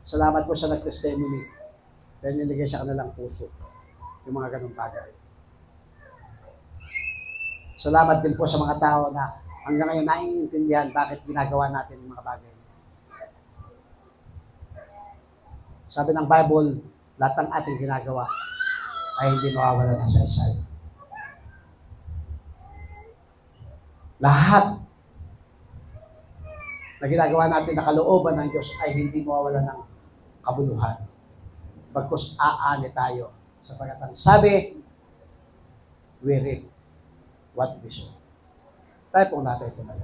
S1: Salamat po sa nag-testimony dahil niligay sa kanilang puso yung mga ganung bagay. Salamat din po sa mga tao na hanggang ngayon naiintindihan bakit ginagawa natin yung mga bagay. Sabi ng Bible, lahat ng ating ginagawa ay hindi mawawala ng saysay. Lahat na ginagawa natin na kalooban ng Diyos ay hindi mawawala ng kabuluhan. Bagkus aani tayo sapagkat ang sabi, we reap what we sow. Tayo pong natin ito na